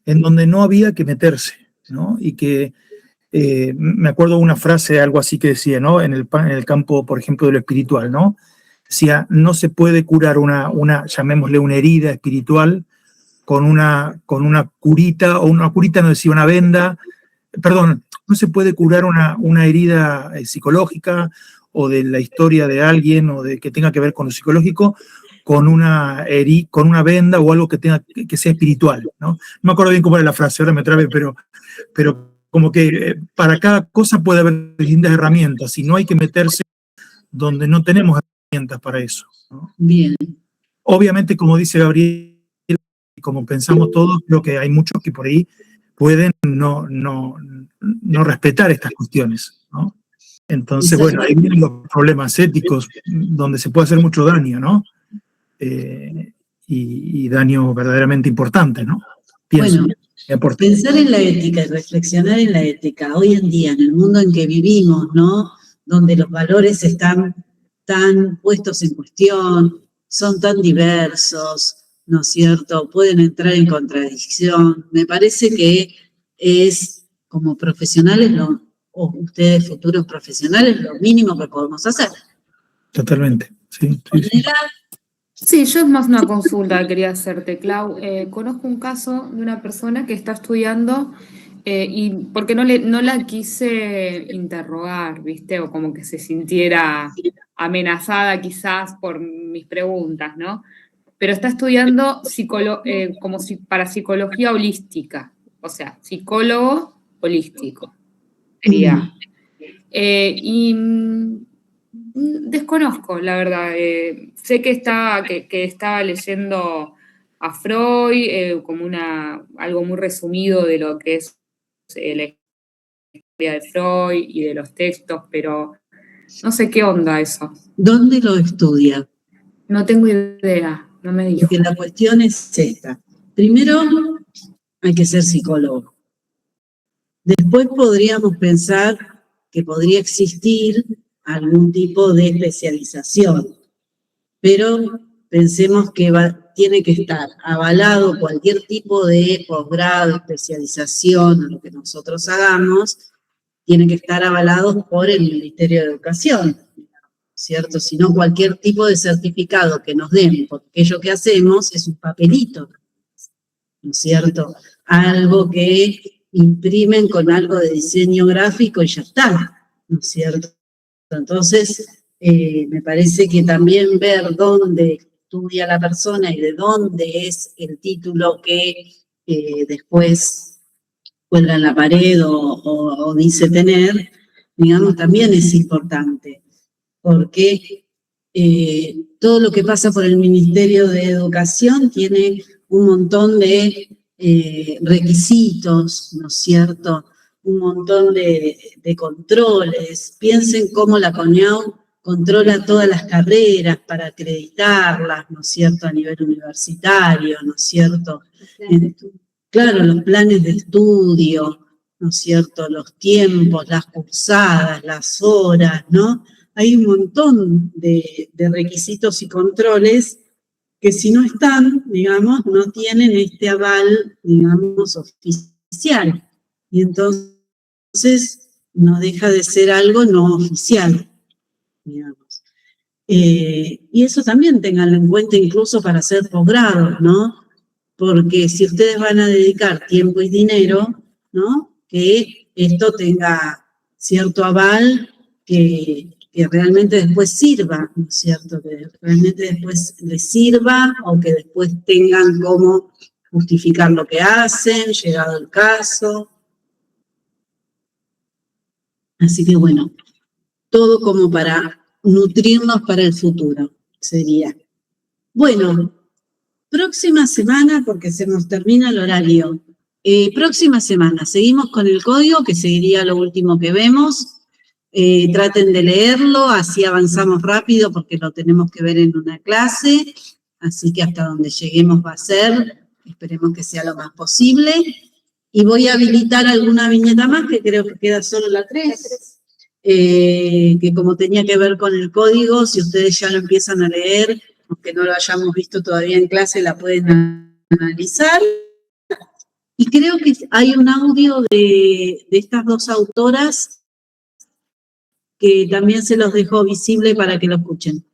en donde no había que meterse, ¿no? Y que me acuerdo una frase, algo así que decía, ¿no? En el campo, por ejemplo, de lo espiritual, ¿no? Decía, no se puede curar llamémosle una herida espiritual con una curita, o una curita no decía una venda, perdón, no se puede curar una herida psicológica o de la historia de alguien o de que tenga que ver con lo psicológico con una venda o algo que sea espiritual, ¿no? No me acuerdo bien cómo era la frase, ahora me trabé, pero como que para cada cosa puede haber distintas herramientas y no hay que meterse donde no tenemos herramientas para eso, ¿no? Bien. Obviamente, como dice Gabriel, y como pensamos todos, creo que hay muchos que por ahí pueden no respetar estas cuestiones, ¿no? Entonces, bueno, ahí vienen los problemas éticos donde se puede hacer mucho daño, ¿no? Y daño verdaderamente importante, ¿no? Bueno, pensar en la ética y reflexionar en la ética hoy en día, en el mundo en que vivimos, ¿no? Donde los valores están tan puestos en cuestión, son tan diversos, ¿no es cierto? Pueden entrar en contradicción. Me parece que es, como profesionales, o ustedes futuros profesionales, lo mínimo que podemos hacer. Totalmente, sí. Sí, yo es más una consulta que quería hacerte, Clau. Conozco un caso de una persona que está estudiando y porque no la quise interrogar, ¿viste? O como que se sintiera amenazada quizás por mis preguntas, ¿no? Pero está estudiando para psicología holística, o sea, psicólogo holístico. Sería. Y desconozco, la verdad. Sé que estaba leyendo a Freud como algo muy resumido de lo que es la historia de Freud y de los textos, pero no sé qué onda eso. ¿Dónde lo estudia? No tengo idea, no me dijo. Porque la cuestión es esta. primero hay que ser psicólogo. Después podríamos pensar que podría existir algún tipo de especialización, pero pensemos que tiene que estar avalado cualquier tipo de posgrado, especialización o lo que nosotros hagamos, tiene que estar avalado por el Ministerio de Educación, ¿cierto? Si no, cualquier tipo de certificado que nos den por aquello que hacemos es un papelito, ¿no es cierto? Algo que imprimen con algo de diseño gráfico y ya está, ¿no es cierto? Entonces, me parece que también ver dónde estudia la persona y de dónde es el título que después cuelga en la pared o dice tener, digamos, también es importante, porque todo lo que pasa por el Ministerio de Educación tiene un montón de requisitos, ¿no es cierto?, un montón de controles. Piensen cómo la CONEAU controla todas las carreras para acreditarlas, ¿no es cierto?, a nivel universitario, ¿no es cierto? Claro, los planes de estudio, ¿no es cierto?, los tiempos, las cursadas, las horas, ¿no? Hay un montón de requisitos y controles que si no están, digamos, no tienen este aval, digamos, oficial. Y entonces no deja de ser algo no oficial, digamos. Y eso también ténganlo en cuenta incluso para hacer posgrados, ¿no? Porque si ustedes van a dedicar tiempo y dinero, ¿no?, que esto tenga cierto aval que realmente después sirva, ¿no es cierto?, que realmente después les sirva o que después tengan cómo justificar lo que hacen, llegado el caso. Así que bueno, todo como para nutrirnos para el futuro, sería. Bueno, próxima semana, porque se nos termina el horario, próxima semana seguimos con el código, que seguiría lo último que vemos. Traten de leerlo, así avanzamos rápido porque lo tenemos que ver en una clase, así que hasta donde lleguemos va a ser, esperemos que sea lo más posible. Y voy a habilitar alguna viñeta más, que creo que queda solo la 3, que como tenía que ver con el código, si ustedes ya lo empiezan a leer, aunque no lo hayamos visto todavía en clase, la pueden analizar. Y creo que hay un audio de estas dos autoras que también se los dejo visible para que lo escuchen.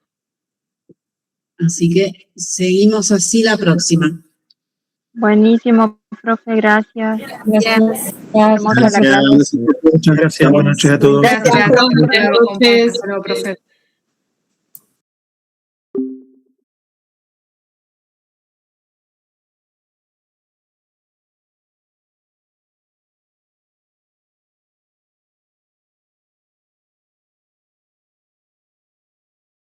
Así que seguimos así la próxima. Buenísimo, profe, gracias. Gracias. Hermosa la clase. Muchas gracias. Buenas noches a todos. Gracias, profe.